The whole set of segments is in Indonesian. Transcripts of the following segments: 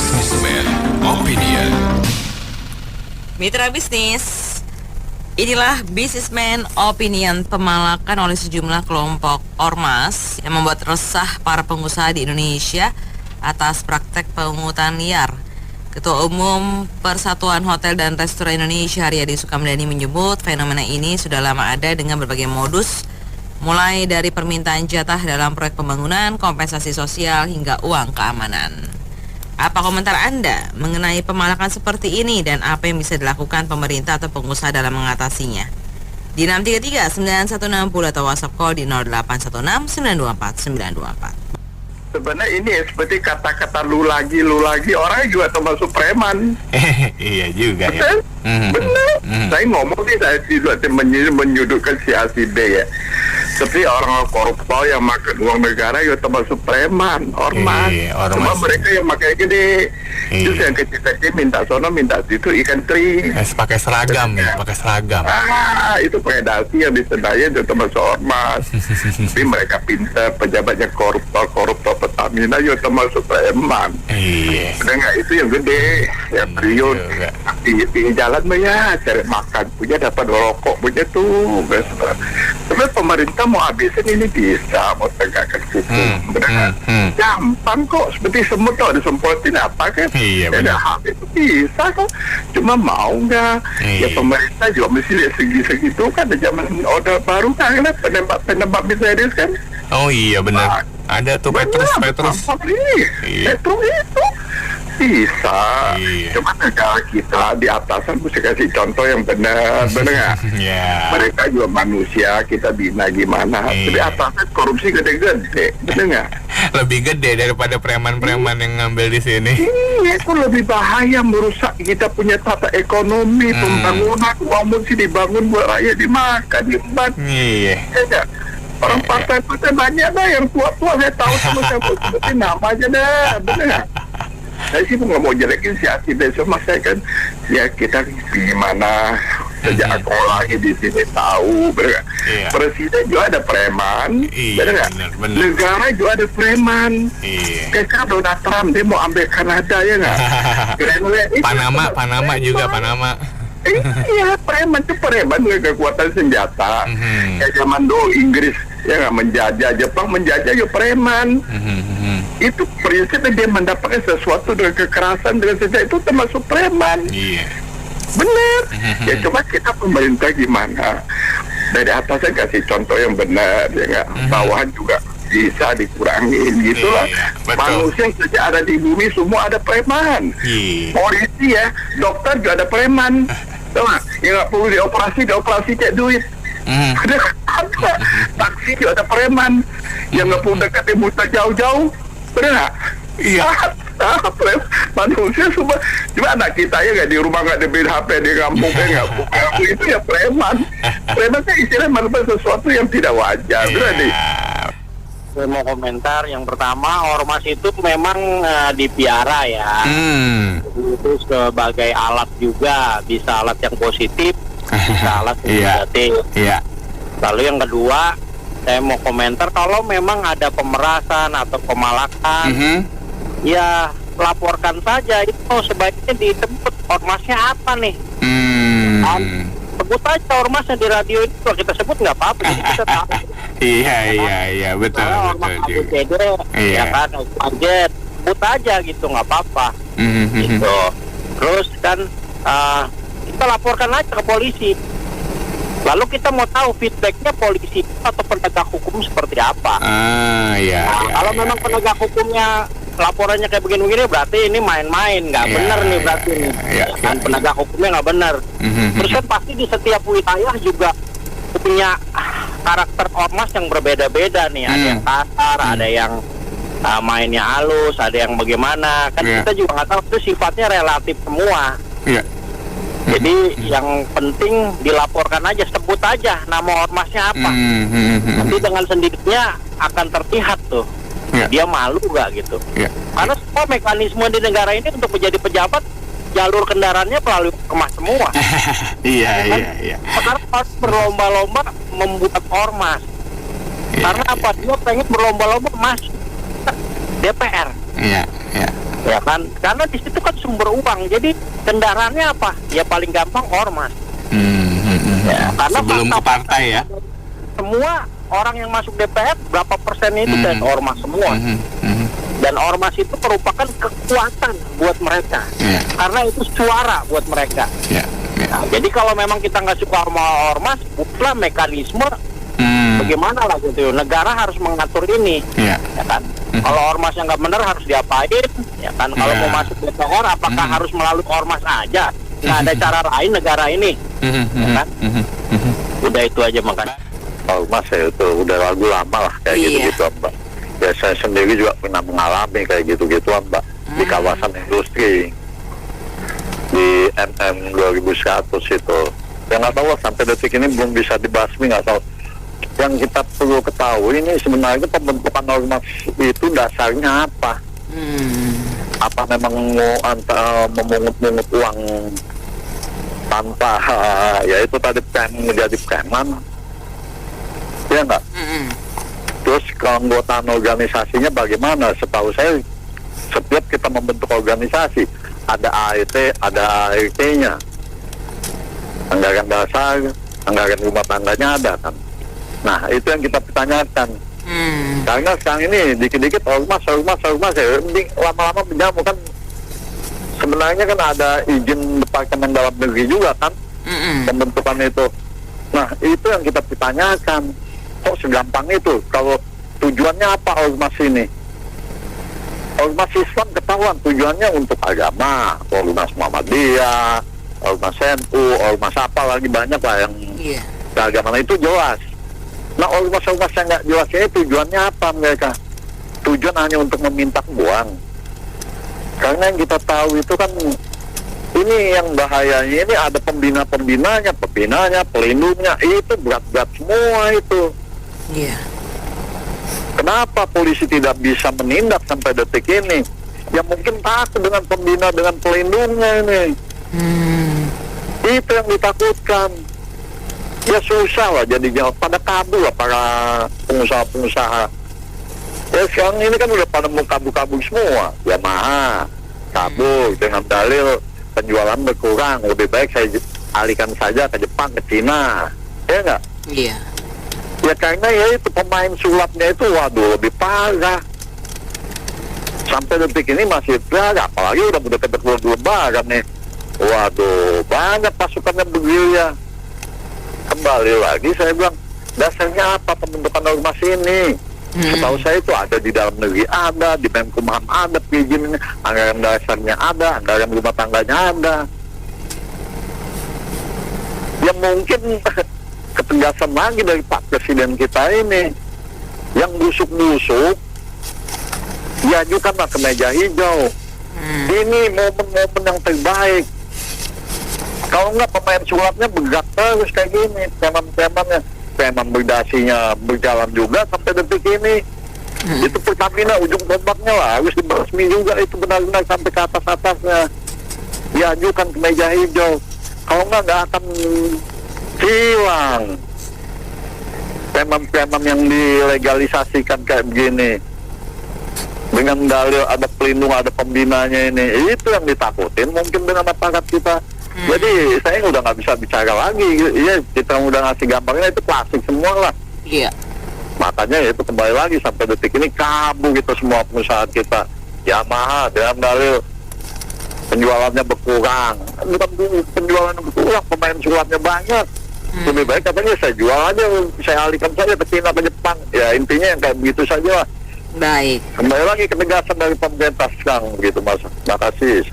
Businessman Opinion. Mitra bisnis, inilah Businessman Opinion, pemalakan oleh sejumlah kelompok ormas yang membuat resah para pengusaha di Indonesia atas praktek pungutan liar. Ketua Umum Persatuan Hotel dan Restoran Indonesia, Haryadi Sukamdhani, menyebut fenomena ini sudah lama ada dengan berbagai modus, mulai dari permintaan jatah dalam proyek pembangunan, kompensasi sosial, hingga uang keamanan. Apa komentar Anda mengenai pemalakan seperti ini dan apa yang bisa dilakukan pemerintah atau pengusaha dalam mengatasinya? Di 633-9160 atau WhatsApp call di 0816-924-924. Sebenarnya ini seperti kata-kata lu lagi orang juga termasuk preman. Iya juga betul? Ya. Benar. Saya ngomong sih, saya tidak menyudutkan si A si B ya. Seperti orang koruptor yang makan uang negara juga termasuk preman, ormas. Cuma mereka yang makai gede. Terus yang kecil-kecil minta sono, minta situ, ikan teri. Pakai seragam ya, pakai seragam. Itu pakai dasi yang disedaya itu termasuk ormas. Tapi mereka pintar, pejabatnya koruptor Pertamina juga termasuk preman. Iya. Dengar itu yang gede, yang triliun. Di jalan mah ya cari makan punya, dapat rokok punya tuh. Sebenarnya pemerintah mau habisin ini bisa, mau tegakkan hukum. Gampang kok, seperti semut tuh disemprotin apa kan? Iya benar. Habis itu bisa kok, cuma mau nggak? Ya pemerintah juga mesti lihat segi-segi itu kan, ada zaman Orde Baru kan, penembak misterius kan? Oh iya benar. Ada tuh Petrus. Petrus itu bisa. Cuma negara kita di atasan mesti kasih contoh yang benar nggak? Mereka juga manusia, kita bina gimana? Tapi atasan korupsi gede-gede, benar nggak? Lebih gede daripada preman-preman yang ngambil di sini. Iya, itu lebih bahaya, merusak kita punya tata ekonomi, pembangunan, uang mesti dibangun buat rakyat dimakan, diembat. Iya. Orang partai-partai banyak dah yang tua-tua, saya tahu semua, saya sebutin nama aja dah, benar nggak? Saya sih nggak mau jelekin si Asi besok, mas saya kan ya kita gimana sejak aku lagi di sini tahu, benar. Presiden juga ada preman, benar nggak? Negara juga ada preman. Kayak Donald Trump dia mau ambil Kanada ya nggak? Panama juga Panama. Iya, preman itu preman dengan kekuatan senjata. Kayak zaman dulu Inggris ya nggak menjajah, Jepang menjajah ya preman. Itu prinsipnya dia mendapatkan sesuatu dengan kekerasan, dengan senjata, itu termasuk preman. Benar. Ya coba kita pemerintah gimana? Dari atasnya kasih contoh yang benar, ya nggak? Bawahan juga bisa dikurangin gitulah. Manusia saja ada di bumi semua ada preman. Polisi ya, dokter juga ada preman. Tahu nggak? Yang nggak perlu dioperasi cek duit. Ada taksi juga ada preman. Yang nggak perlu dekat di muter jauh-jauh, benar nggak? Iya. Manusia semua. Cuma anak kita ya nggak di rumah, nggak dibeli HP di kampung, nggak itu ya preman. Preman kan istilah merupakan sesuatu yang tidak wajar, berarti. Saya mau komentar, yang pertama, ormas itu memang dipiara ya. Itu sebagai alat juga, bisa alat yang positif, bisa alat yang negatif. Lalu yang kedua, saya mau komentar, kalau memang ada pemerasan atau pemalakan, ya laporkan saja, itu sebaiknya disebut ormasnya apa nih. Sebut aja ormasnya di radio itu, kalau kita sebut nggak apa-apa, jadi kita tahu. Iya, betul juga. Ya kan, budget, sebut aja gitu, nggak apa-apa. Gitu. Terus kan kita laporkan aja ke polisi. Lalu kita mau tahu feedbacknya polisi atau penegak hukum seperti apa. Kalau memang penegak hukumnya laporannya kayak begini-begini, berarti ini main-main, nggak benar nih berarti nih. Kan penegak hukumnya nggak benar. Terus kan pasti di setiap wilayah juga punya karakter ormas yang berbeda-beda nih. Ada yang kasar, ada yang mainnya halus, ada yang bagaimana. Kan kita juga nggak tahu, itu sifatnya relatif semua. Jadi yang penting dilaporkan aja, sebut aja nama ormasnya apa. Nanti dengan sendirinya akan terlihat tuh. Dia malu gak gitu. Karena semua mekanisme di negara ini untuk menjadi pejabat, jalur kendaraannya melalui ormas semua. Iya. Sekarang harus berlomba-lomba membuat ormas. Karena apa? Dia pengen berlomba-lomba masuk DPR. ya kan, karena di situ kan sumber uang. Jadi kendaraannya apa? Ya paling gampang ormas. Ya, karena sebelum ke partai ya. Semua orang yang masuk DPR berapa persen itu dari ormas semua. Dan ormas itu merupakan kekuatan buat mereka, karena itu suara buat mereka. Nah, jadi kalau memang kita nggak suka ormas, buatlah mekanisme bagaimana lah gitu. Negara harus mengatur ini, ya kan. Kalau ormasnya nggak benar harus diapain, ya kan. Kalau mau masuk DPR, apakah harus melalui ormas aja? Nggak ada cara lain negara ini, ya kan. Udah itu aja makanya. Ormas ya itu udah lagu lama lah kayak gitu-gitu, Mbak. Ya saya sendiri juga pernah mengalami kayak gitu-gitu, Mbak, di kawasan industri di MM 2100 itu. Yang nggak tahu sampai detik ini belum bisa dibasmi, nggak tahu. Yang kita perlu ketahui ini sebenarnya pembentukan ormas itu dasarnya apa? Apa memang mau memungut-mungut uang tanpa ya itu tadi menjadi preman? Ya nggak? Terus keanggotaan organisasinya bagaimana? Setahu saya setiap kita membentuk organisasi ada AET, ada ART-nya, anggaran dasar, anggaran rumah tangganya ada kan. Nah itu yang kita pertanyakan. Karena sekarang ini dikit-dikit ormas ya, lama-lama menjamu kan. Sebenarnya kan ada izin Departemen Dalam Negeri juga kan, pembentukan itu. Nah itu yang kita pertanyakan. Kok segampang itu? Kalau tujuannya apa ormas ini? Ormas Islam ketahuan tujuannya untuk agama, ormas Muhammadiyah, ormas NU, ormas apa lagi banyak lah yang keagamaan itu jelas. Nah ormas-ormas yang nggak jelas ini tujuannya apa mereka? Tujuan hanya untuk meminta uang. Karena yang kita tahu itu kan ini yang bahayanya ini ada pembinanya, pelindungnya, itu berat-berat semua itu. Kenapa polisi tidak bisa menindak sampai detik ini? Ya mungkin takut dengan pembina, dengan pelindungnya ini. Itu yang ditakutkan. Ya susah lah jadinya, pada kabur lah para pengusaha-pengusaha. Ya sekarang ini kan udah pada mau kabur-kabur semua. Yamaha kabur dengan dalil penjualan berkurang, lebih baik saya alihkan saja ke Jepang, ke Cina. Ya enggak? Iya. Ya karena ya itu pemain sulapnya itu waduh lebih parah. Sampai detik ini masih berada, apalagi udah dekat-dekat Lebaran nih. Waduh, banyak pasukan yang bergerilya. Kembali lagi saya bilang, dasarnya apa pembentukan ormas ini? Setahu saya itu ada di dalam negeri ada, di Menkumham ada, perizinannya, anggaran dasarnya ada, anggaran rumah tangganya ada. Ya mungkin ketegasan lagi dari Pak Presiden kita ini yang busuk-busuk diajukanlah ke meja hijau. Ini momen-momen yang terbaik. Kalau enggak pemain sulapnya bergerak terus kayak gini, preman berdasinya berjalan juga sampai detik ini. Itu Pertamina ujung tombaknya lah harus dibasmi juga, itu benar-benar sampai ke atas-atasnya diajukan ke meja hijau. Kalau enggak akan hilang preman-preman yang dilegalisasikan kayak begini dengan dalil ada pelindung, ada pembinanya ini. Itu yang ditakutin mungkin dengan aparat kita. Jadi saya udah nggak bisa bicara lagi. Iya, kita udah ngasih gambarnya itu klasik semua lah. Iya. Makanya itu kembali lagi sampai detik ini kabur gitu semua pengusaha kita. Yamaha dengan dalil penjualannya berkurang. Bukan penjualan berkurang, pemain sulapnya banyak. Lebih baik katanya saya jual aja, saya alihkan saja ke Cina, ke Jepang. Ya intinya yang kayak begitu saja lah. Baik. Kembali lagi ketegasan dari pemerintah sekarang gitu Mas. Makasih.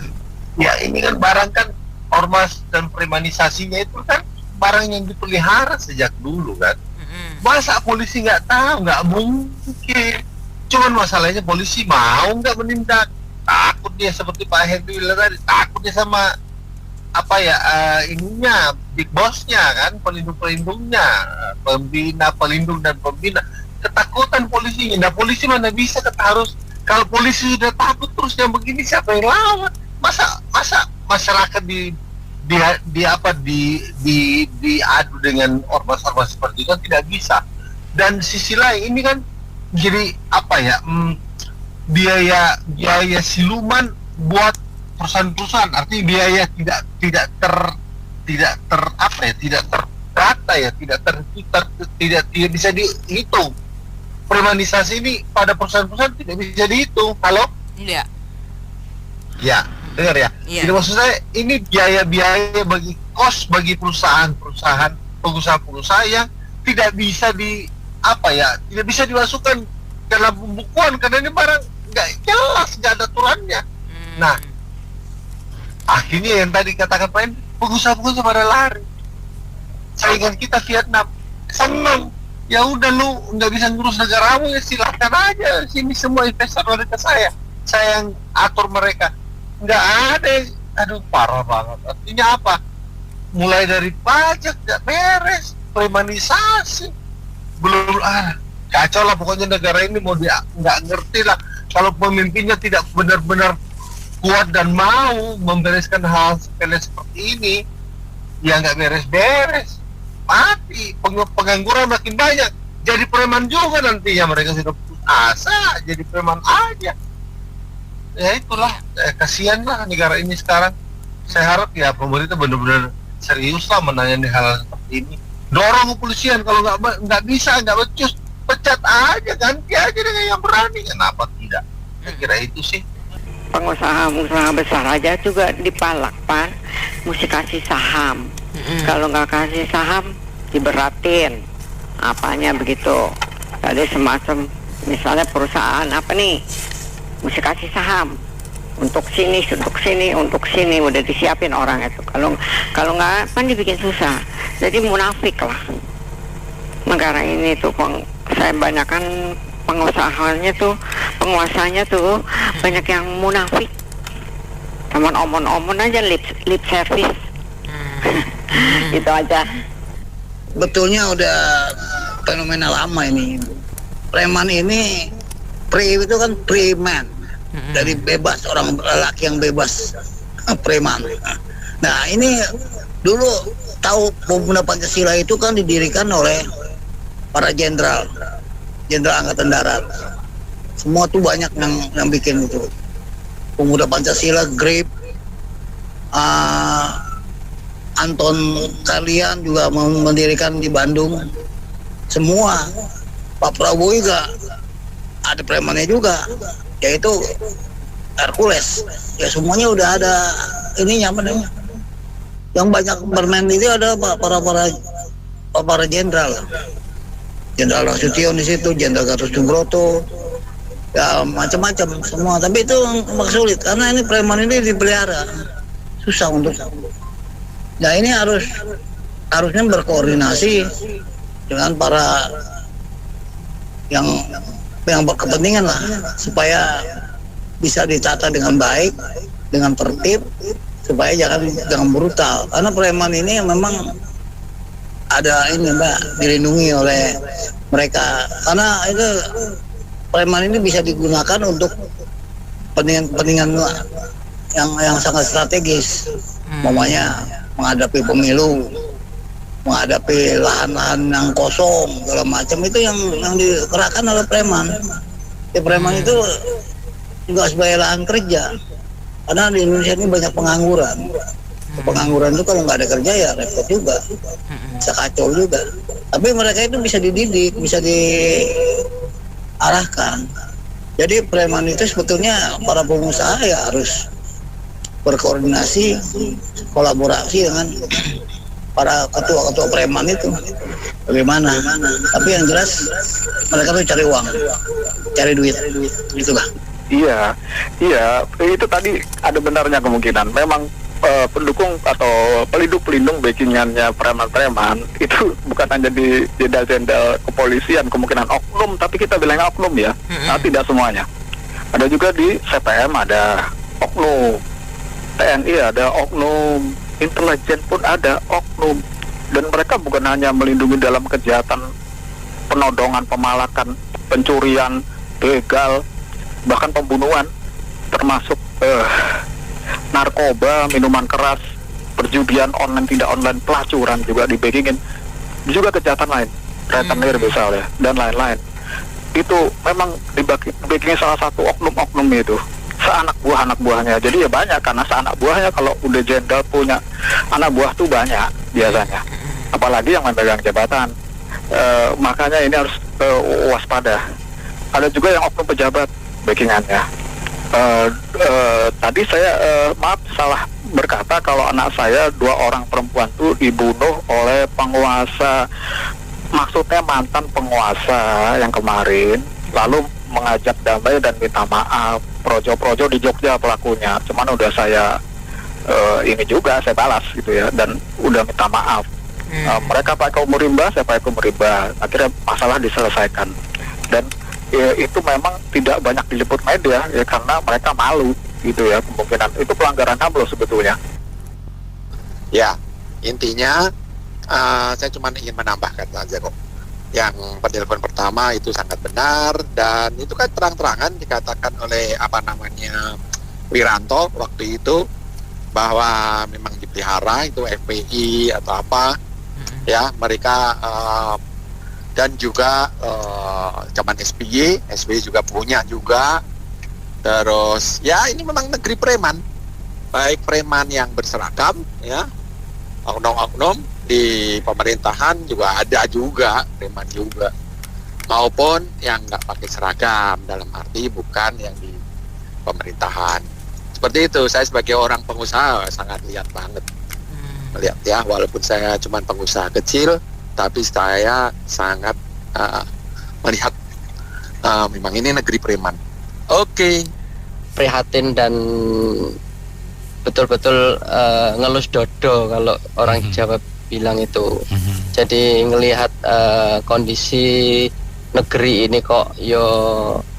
Ya ini kan barang kan ormas dan premanisasinya itu kan barang yang dipelihara sejak dulu kan. Masa polisi nggak tahu? Nggak mungkin. Cuman masalahnya polisi mau nggak menindak. Takut dia seperti Pak Henry bilang tadi, takut dia sama apa ya ininya big bossnya kan, pelindung-pelindungnya, pembina, pelindung dan pembina. Ketakutan polisinya. Nah polisi mana bisa harus, kalau polisi sudah takut terus yang begini siapa yang lawan? Masa masyarakat diadu dengan ormas-ormas seperti itu kan tidak bisa. Dan sisi lain ini kan jadi apa ya biaya siluman buat perusahaan-perusahaan, artinya biaya tidak terrata ya, tidak bisa dihitung. Premanisasi ini pada perusahaan-perusahaan tidak bisa dihitung. Halo? Iya. Ya, dengar ya. Iya. Jadi maksud saya ini biaya-biaya bagi bagi pengusaha-pengusaha yang tidak bisa tidak bisa dimasukkan dalam pembukuan karena ini barang nggak jelas, nggak ada aturannya. Nah, akhirnya yang tadi katakan Pak, pengusaha-pengusaha pada lari. Saingan kita Vietnam senang, ya udah lu nggak bisa ngurus negaramu ya silahkan aja, sini semua investor ke saya yang atur mereka. Nggak ada, aduh parah banget. Artinya apa? Mulai dari pajak nggak beres, premanisasi belum, kacau lah pokoknya negara ini. Mau dia nggak ngerti lah kalau pemimpinnya tidak benar-benar kuat dan mau membereskan hal sepele seperti ini, ya nggak beres-beres, mati, pengangguran makin banyak, jadi preman juga nantinya. Mereka sudah putus asa jadi preman aja. Ya itulah, kasihan lah negara ini sekarang. Saya harap ya pemerintah benar-benar serius lah menangani hal seperti ini. Dorong kepolisian, kalau nggak bisa, nggak becus, pecat aja, ganti aja dengan yang berani. Kenapa tidak? Saya kira itu sih. Pengusaha besar aja juga dipalak, Pan, mesti kasih saham. Kalau nggak kasih saham diberatin, apanya begitu. Jadi semacam misalnya perusahaan apa nih, mesti kasih saham untuk sini udah disiapin orang itu. Kalau nggak kan dibikin susah. Jadi munafik lah negara ini tuh. Saya banyakkan penguasanya tuh banyak yang munafik. Teman omon-omon aja, lip service. Itu aja. Betulnya udah fenomena lama ini. Preman ini itu kan preman. Dari bebas, orang lelaki yang bebas, preman. Nah ini dulu tahu Pemuda Pancasila itu kan didirikan oleh para jenderal Angkatan Darat. Semua tuh banyak yang bikin itu. Pemuda Pancasila, Grip, Anton Carlyan juga mendirikan di Bandung. Semua. Pak Prabowo juga ada premannya juga, yaitu Hercules. Ya semuanya udah ada ininya, apa namanya? Yang banyak bermain itu ada para jenderal. Jenderal Nasution di situ, Jenderal Gatot Subroto, ya macam-macam semua. Tapi itu sulit karena ini preman ini dipelihara, susah untuk. Nah ini harusnya berkoordinasi dengan para yang berkepentingan lah, supaya bisa ditata dengan baik, dengan tertib, supaya jangan brutal. Karena preman ini memang ada ini Mbak, dilindungi oleh mereka. Karena itu preman ini bisa digunakan untuk kepentingan yang sangat strategis, umpamanya menghadapi pemilu, menghadapi lahan-lahan yang kosong segala macam, itu yang dikerahkan oleh preman. Preman itu juga sebagai lahan kerja, karena di Indonesia ini banyak pengangguran. Pengangguran itu kalau nggak ada kerja ya repot juga, bisa kacau juga. Tapi mereka itu bisa dididik, bisa diarahkan. Jadi preman itu sebetulnya para pengusaha ya harus berkoordinasi, kolaborasi dengan para ketua-ketua preman itu. Bagaimana? Tapi yang jelas mereka tuh cari uang, cari duit, itulah. Iya, itu tadi ada benarnya kemungkinan. Memang pendukung atau pelindung backingannya preman-preman itu bukan hanya di jenderal-jenderal kepolisian, kemungkinan oknum, tapi kita bilang oknum ya, nah, tidak semuanya. Ada juga di CPM ada oknum, TNI ada oknum, intelijen pun ada oknum, dan mereka bukan hanya melindungi dalam kejahatan penodongan, pemalakan, pencurian, begal, bahkan pembunuhan, termasuk narkoba, minuman keras, perjudian online, tidak online, pelacuran juga dibackingin, juga kejahatan lain, rentenir misalnya, dan lain-lain. Itu memang dibackingin salah satu oknum-oknum itu. seanak buahnya. Jadi ya banyak, karena seanak buahnya kalau udah jenderal punya anak buah tuh banyak biasanya. Apalagi yang memegang jabatan. Makanya ini harus waspada. Ada juga yang oknum pejabat backingannya. Tadi saya maaf salah berkata kalau anak saya 2 orang perempuan tuh dibunuh oleh penguasa, maksudnya mantan penguasa yang kemarin, lalu mengajak damai dan minta maaf. Projo-projo di Jogja pelakunya, cuman udah saya ini juga saya balas gitu ya, dan udah minta maaf. Mereka pakai umur rimba, saya pakai umur rimba, akhirnya masalah diselesaikan. Dan itu memang tidak banyak diliput media ya, karena mereka malu gitu ya, kemungkinan itu pelanggaran HAM loh sebetulnya. Ya, intinya saya cuma ingin menambahkan saja kok. Yang penelpon pertama itu sangat benar, dan itu kan terang-terangan dikatakan oleh Wiranto waktu itu bahwa memang dipelihara itu FPI atau apa ya, mereka dan juga zaman SBY juga punya juga. Terus ya ini memang negeri preman, baik preman yang berseragam ya, oknum-oknum di pemerintahan juga ada juga, preman juga, maupun yang nggak pakai seragam, dalam arti bukan yang di pemerintahan. Seperti itu. Saya sebagai orang pengusaha sangat lihat banget, melihat ya, walaupun saya cuma pengusaha kecil, tapi saya sangat melihat memang ini negeri preman. Oke. Prihatin dan betul-betul ngelus dodo kalau orang Jawa bilang itu. Jadi ngelihat kondisi negeri ini kok yo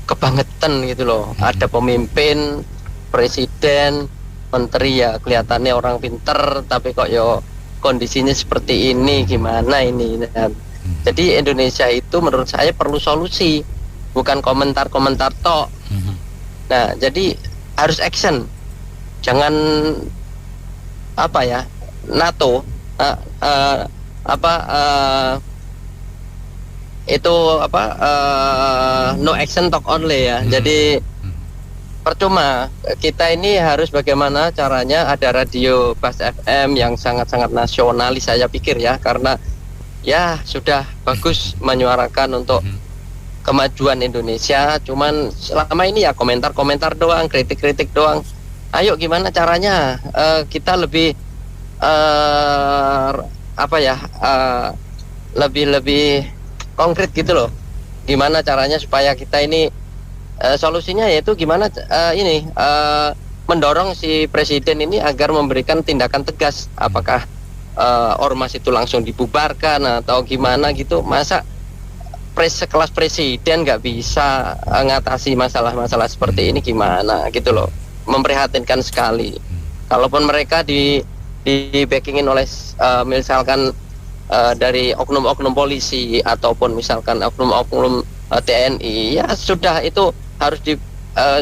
kebangetan gitu loh. Ada pemimpin, presiden, menteri ya kelihatannya orang pinter, tapi kok yo kondisinya seperti ini, gimana ini. Jadi Indonesia itu menurut saya perlu solusi, bukan komentar-komentar tok. Nah, jadi harus action. Jangan apa ya, NATO no action talk only ya. Jadi percuma, kita ini harus bagaimana caranya ada radio Bas FM yang sangat-sangat nasionalis saya pikir ya, karena ya sudah bagus menyuarakan untuk kemajuan Indonesia, cuman selama ini ya komentar-komentar doang, kritik-kritik doang. Ayo gimana caranya kita lebih lebih konkret gitu loh. Gimana caranya supaya kita ini solusinya yaitu gimana mendorong si presiden ini agar memberikan tindakan tegas. Apakah ormas itu langsung dibubarkan atau gimana gitu? Masa sekelas presiden nggak bisa ngatasi masalah-masalah seperti ini, gimana gitu loh. Memprihatinkan sekali. Kalaupun mereka di backingin oleh misalkan dari oknum-oknum polisi ataupun misalkan oknum-oknum TNI, ya sudah, itu harus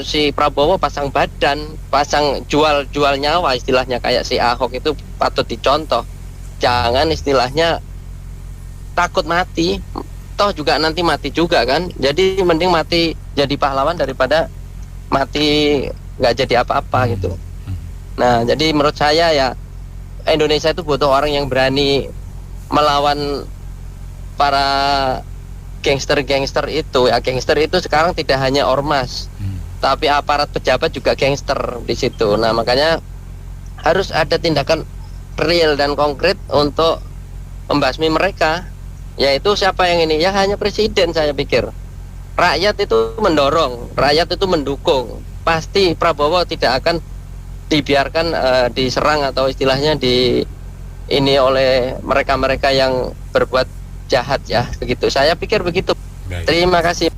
si Prabowo pasang badan, pasang jual nyawa istilahnya, kayak si Ahok itu patut dicontoh. Jangan istilahnya takut mati, toh juga nanti mati juga kan. Jadi mending mati jadi pahlawan daripada mati nggak jadi apa-apa gitu. Nah, jadi menurut saya ya Indonesia itu butuh orang yang berani melawan para gangster-gangster itu. Ya, gangster itu sekarang tidak hanya ormas, tapi aparat pejabat juga gangster di situ. Nah, makanya harus ada tindakan real dan konkret untuk membasmi mereka. Yaitu siapa yang ini? Ya hanya presiden, saya pikir. Rakyat itu mendorong, rakyat itu mendukung. Pasti Prabowo tidak akan dibiarkan diserang atau istilahnya ini oleh mereka-mereka yang berbuat jahat ya, begitu. Saya pikir begitu. Baik. Terima kasih.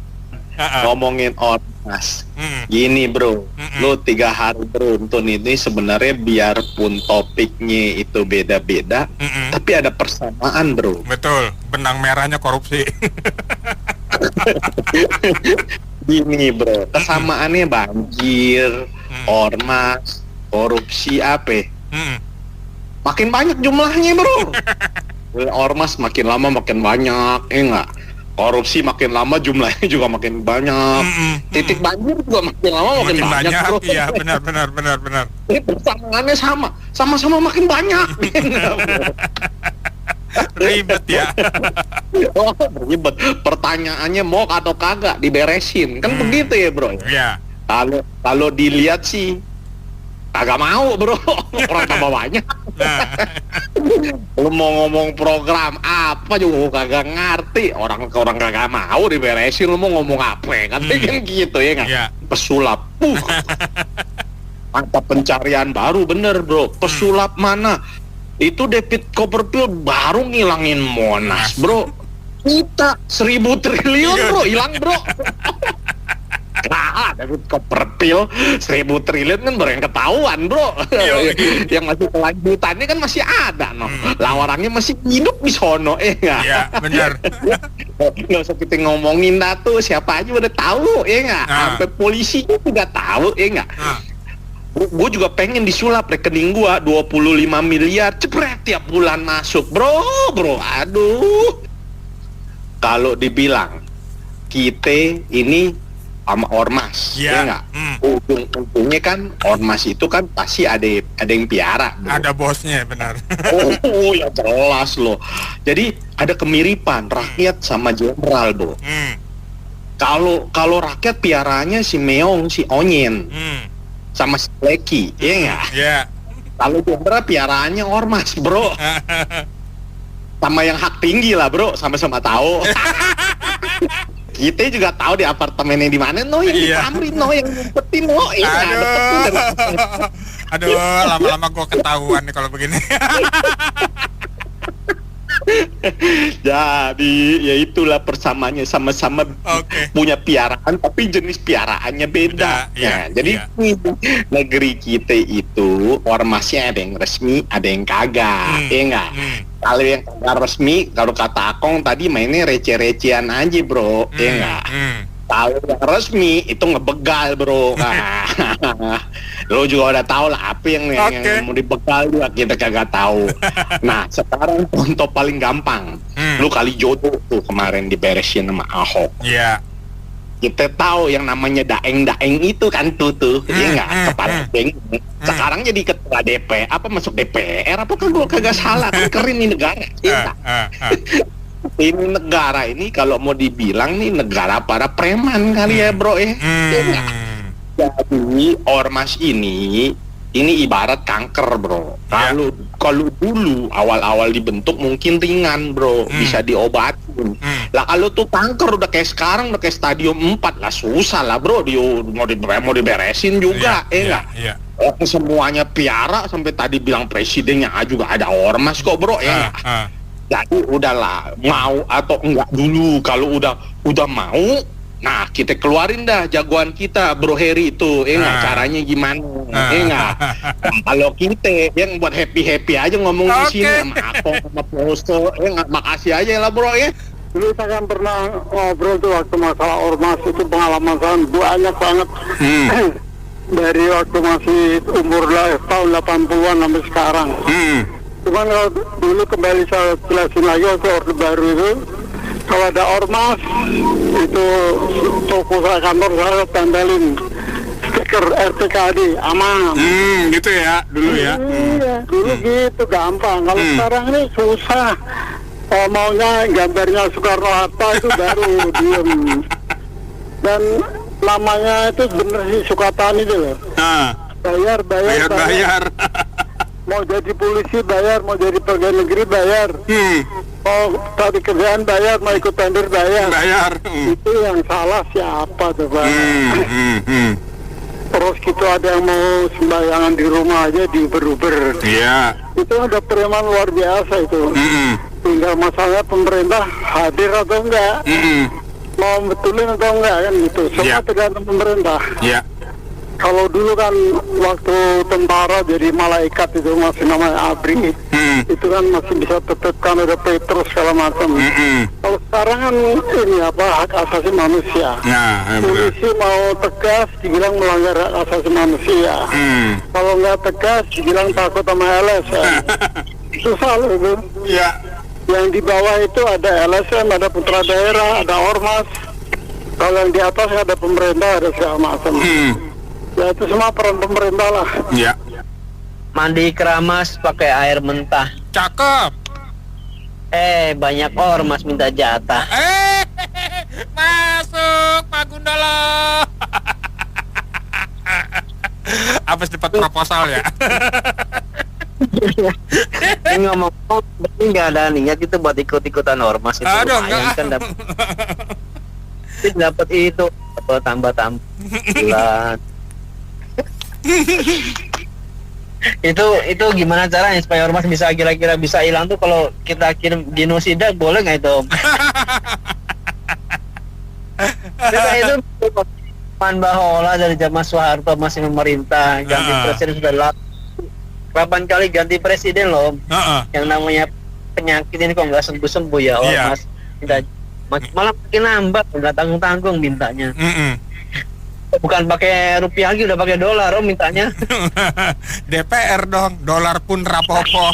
Ngomongin ormas, gini bro, lo 3 hari beruntun ini sebenarnya biarpun topiknya itu beda-beda, tapi ada persamaan bro. Betul, benang merahnya korupsi. Gini bro, kesamaannya banjir, ormas, korupsi apa? Makin banyak jumlahnya bro. Ormas makin lama makin banyak, enggak. korupsi makin lama jumlahnya juga makin banyak. Titik banjir juga makin lama makin banyak. Bro. Iya, benar. Pertanyaannya sama-sama makin banyak. Ribet ya. Ribet. Pertanyaannya mau atau kagak diberesin, kan begitu ya bro. Iya. Kalau dilihat sih kagak mau bro, orang tambah banyak. Lu mau ngomong program apa juga kagak ngerti, orang kagak mau diberesin, lu mau ngomong apa kan gitu ya nggak? Pesulap, mata pencarian baru bener bro, pesulap mana? Itu David Copperfield baru ngilangin Monas bro, kita 1.000 triliun bro hilang bro. Nah, David Copperfield 1.000 triliun kan baru yang ketahuan bro. Yang masih kelanjutannya kan masih ada no. Lawarannya masih hidup di sono nggak? Iya benar. Nggak usah kita ngomongin dah tuh, siapa aja udah tahu nggak? Sampai polisi juga tahu nggak? Gue juga pengen disulap rekening gue 25 miliar cepret tiap bulan masuk bro, aduh. Kalau dibilang kita ini sama ormas, ya nggak? Ujung-ujungnya kan ormas itu kan pasti ada yang piara. Bro. Ada bosnya, benar. Oh ya jelas loh. Jadi ada kemiripan rakyat sama jenderal bro. Kalau rakyat piaranya si Meong, si Onyen, sama si Leki, ya nggak? Iya. Kalau jenderal piaraannya ormas bro. Sama yang hak tinggi lah bro, sama-sama tahu. Kita juga tahu di apartemennya di mana yang ditamrin yang ngumpetin Aduh, lama-lama gue ketahuan nih kalau begini. Jadi ya itulah persamaannya, sama-sama punya piaraan tapi jenis piaraannya beda. Jadi negeri kita itu ormasnya ada yang resmi, ada yang kagak, ya enggak? Kalau yang kagak resmi, kalau kata Akong tadi mainnya receh-recehan aja bro, ya enggak? Kalau yang resmi itu ngebegal bro. Lo juga udah tahu lah apa yang mau dibegal juga kita kagak tahu. Nah sekarang contoh paling gampang, lu kali jodoh tuh kemarin diberesin sama Ahok. Iya. Kita tahu yang namanya daeng itu kan tuh ya nggak, kepala geng. Sekarang jadi ketua DP, apa masuk DPR, apa kan gua kagak salah, kan keren nih negara. Ini negara ini kalau mau dibilang nih negara para preman kali ya bro ya. Jadi ormas ini ibarat kanker bro. Kalau dulu awal-awal dibentuk mungkin ringan bro, bisa diobatin. Lah kalau tuh kanker udah kayak sekarang, udah kayak stadium 4 lah, susah lah bro, mau diberesin juga, enggak? Semuanya piara, sampai tadi bilang presidennya juga ada ormas kok bro, ya. Jadi udahlah, mau atau enggak dulu. Kalau udah mau, nah kita keluarin dah jagoan kita Bro Heri itu, caranya gimana, enggak? Kalau kita yang buat happy aja ngomong di sini sama Akong sama Poso, makasih aja lah bro ya. Dulu saya kan pernah ngobrol tuh waktu masalah ormas, itu pengalaman saya banyak banget. Dari waktu masih umur tahun 80-an sampai sekarang. Cuman kalau dulu kembali saya jelasin lagi waktu Orde Baru itu, kalau ada ormas itu toko saya, kantor saya tempelin stiker RTKD aman. Gitu ya dulu ya. Iya, dulu gitu gampang. Kalau sekarang ini susah. Maunya gambarnya Soekarno-Hatta itu baru diem. Dan namanya itu bener sih Sukatani itu loh. Bayar. Mau jadi polisi bayar, mau jadi pegawai negeri bayar. Mau cari kerjaan bayar, mau ikut tender bayar. Itu yang salah siapa tuh Pak? Terus gitu ada yang mau sembayangan di rumah aja diuber-uber. Iya. Itu ada preman luar biasa itu. Tinggal masalahnya pemerintah hadir atau enggak, mau betulin atau enggak kan gitu. Semua tergantung pemerintah. Kalau dulu kan waktu tentara jadi malaikat itu masih namanya ABRI, itu kan masih bisa tetapkan ada Petrus segala macam. Kalau sekarang kan ini hak asasi manusia. Polisi mau tegas dibilang melanggar hak asasi manusia. Kalau nggak tegas dibilang takut sama LSM. Susah loh itu. Yang di bawah itu ada LSM, ada putra daerah, ada ormas. Kalau yang di atas ada pemerintah, ada segala macam. Ya itu semua peran pemerintah lah. Ya. Mandi keramas pakai air mentah. Cakep. Banyak ormas minta jatah. Masuk Pak Gundala. Apa dapat proposal ya? Ini ngomong berarti nggak ada niat itu buat ikut-ikutan ormas itu. Aduh, lumayan kan dapat itu apa tambah-tambah bulan. itu gimana caranya supaya ormas bisa kira-kira bisa hilang tuh? Kalau kita kirim genosida boleh nggak itu? Itu Bahola dari zaman Soeharto masih memerintah, ganti presiden sudah 8 kali ganti presiden loh. Yang namanya penyakit ini kok nggak sembuh-sembuh ya ormas. Malah makin nambah, nggak tanggung-tanggung mintanya. Bukan pakai rupiah lagi, udah pakai dolar mintanya. DPR dong, dolar pun rapopo.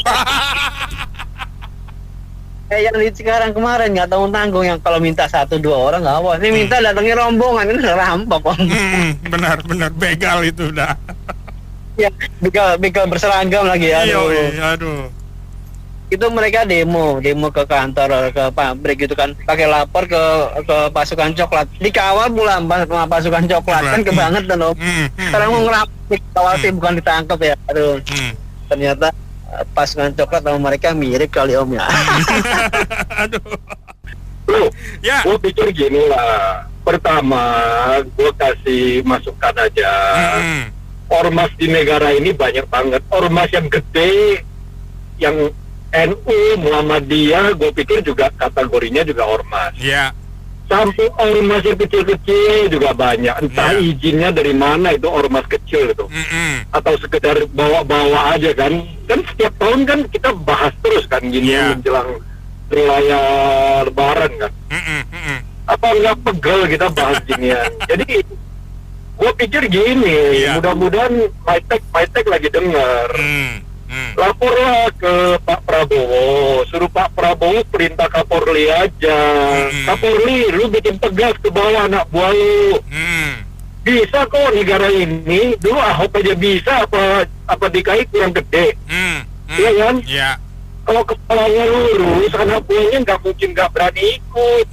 Yang di sekarang kemarin nggak tanggung-tanggung, yang kalau minta 1-2 orang nggak apa. Ini minta datangnya rombongan, ini rampok. Benar begal itu udah. Ya, begal berseragam lagi. Aduh. Itu mereka demo ke kantor, ke pabrik gitu kan, pakai lapor ke pasukan coklat, dikawal pula sama pasukan coklat. Kan kebangetan loh. Sekarang mau ngerapik kawal sih, bukan ditangkap ya. Aduh. Ternyata pasukan coklat sama mereka mirip kali om ya. Aduh. Loh, ya. Gue pikir gini lah. Pertama, gue kasih masukan aja. Ormas di negara ini banyak banget. Ormas yang gede, yang NU, Muhammadiyah, gue pikir juga kategorinya juga ormas. Iya. Sampai ormas yang kecil-kecil juga banyak. Entah izinnya dari mana itu ormas kecil itu. Atau sekedar bawa-bawa aja kan. Kan setiap tahun kan kita bahas terus kan gini menjelang raya Lebaran kan. Apa nggak pegel kita bahas ginian. Jadi gue pikir gini, mudah-mudahan Mytek lagi dengar. Laporlah ke Pak Prabowo, suruh Pak Prabowo perintah Kapolri aja. Kapolri, lu bikin tegas ke bawah anak buah lu. Bisa kok negara ini. Dulu Ahok aja bisa, apa DKI kurang gede. Iya kan? Iya. Kalau kepalanya lurus, anak buahnya nggak mungkin nggak berani ikut.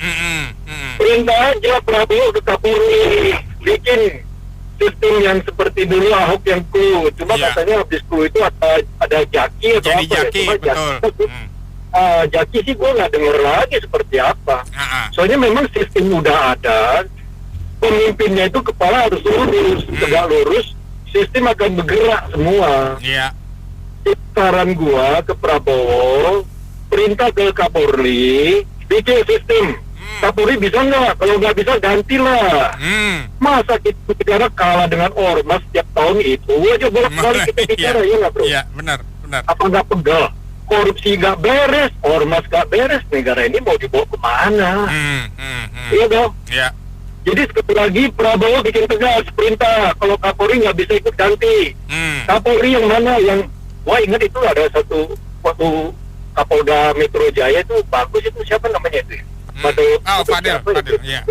Perintah aja Prabowo ke Kapolri, bikin sistem yang seperti dulu Ahok yang cool. Cuma katanya habis cool itu ada Jaki atau jadi apa Jaki, ya. betul. Jaki sih gue nggak denger lagi seperti apa. Soalnya memang sistem udah ada, pemimpinnya itu kepala harus lurus, tegak lurus, sistem akan bergerak semua. Saran gua ke Prabowo, perintah ke Kapolri, bikin sistem. Kapolri bisa nggak? Kalau nggak bisa gantilah. Masa kita negara kalah dengan ormas setiap tahun itu aja bolak-balik kita bicara ya nggak bro? Iya benar. Apa nggak pegal? Korupsi nggak beres, ormas nggak beres, negara ini mau dibawa kemana? Iya dong. Iya. Jadi sekali lagi Prabowo bikin tegas perintah, kalau Kapolri nggak bisa ikut ganti. Kapolri yang mana? Yang wah ingat itu ada satu waktu Kapolda Metro Jaya itu bagus itu, siapa namanya itu? Fadil, ya.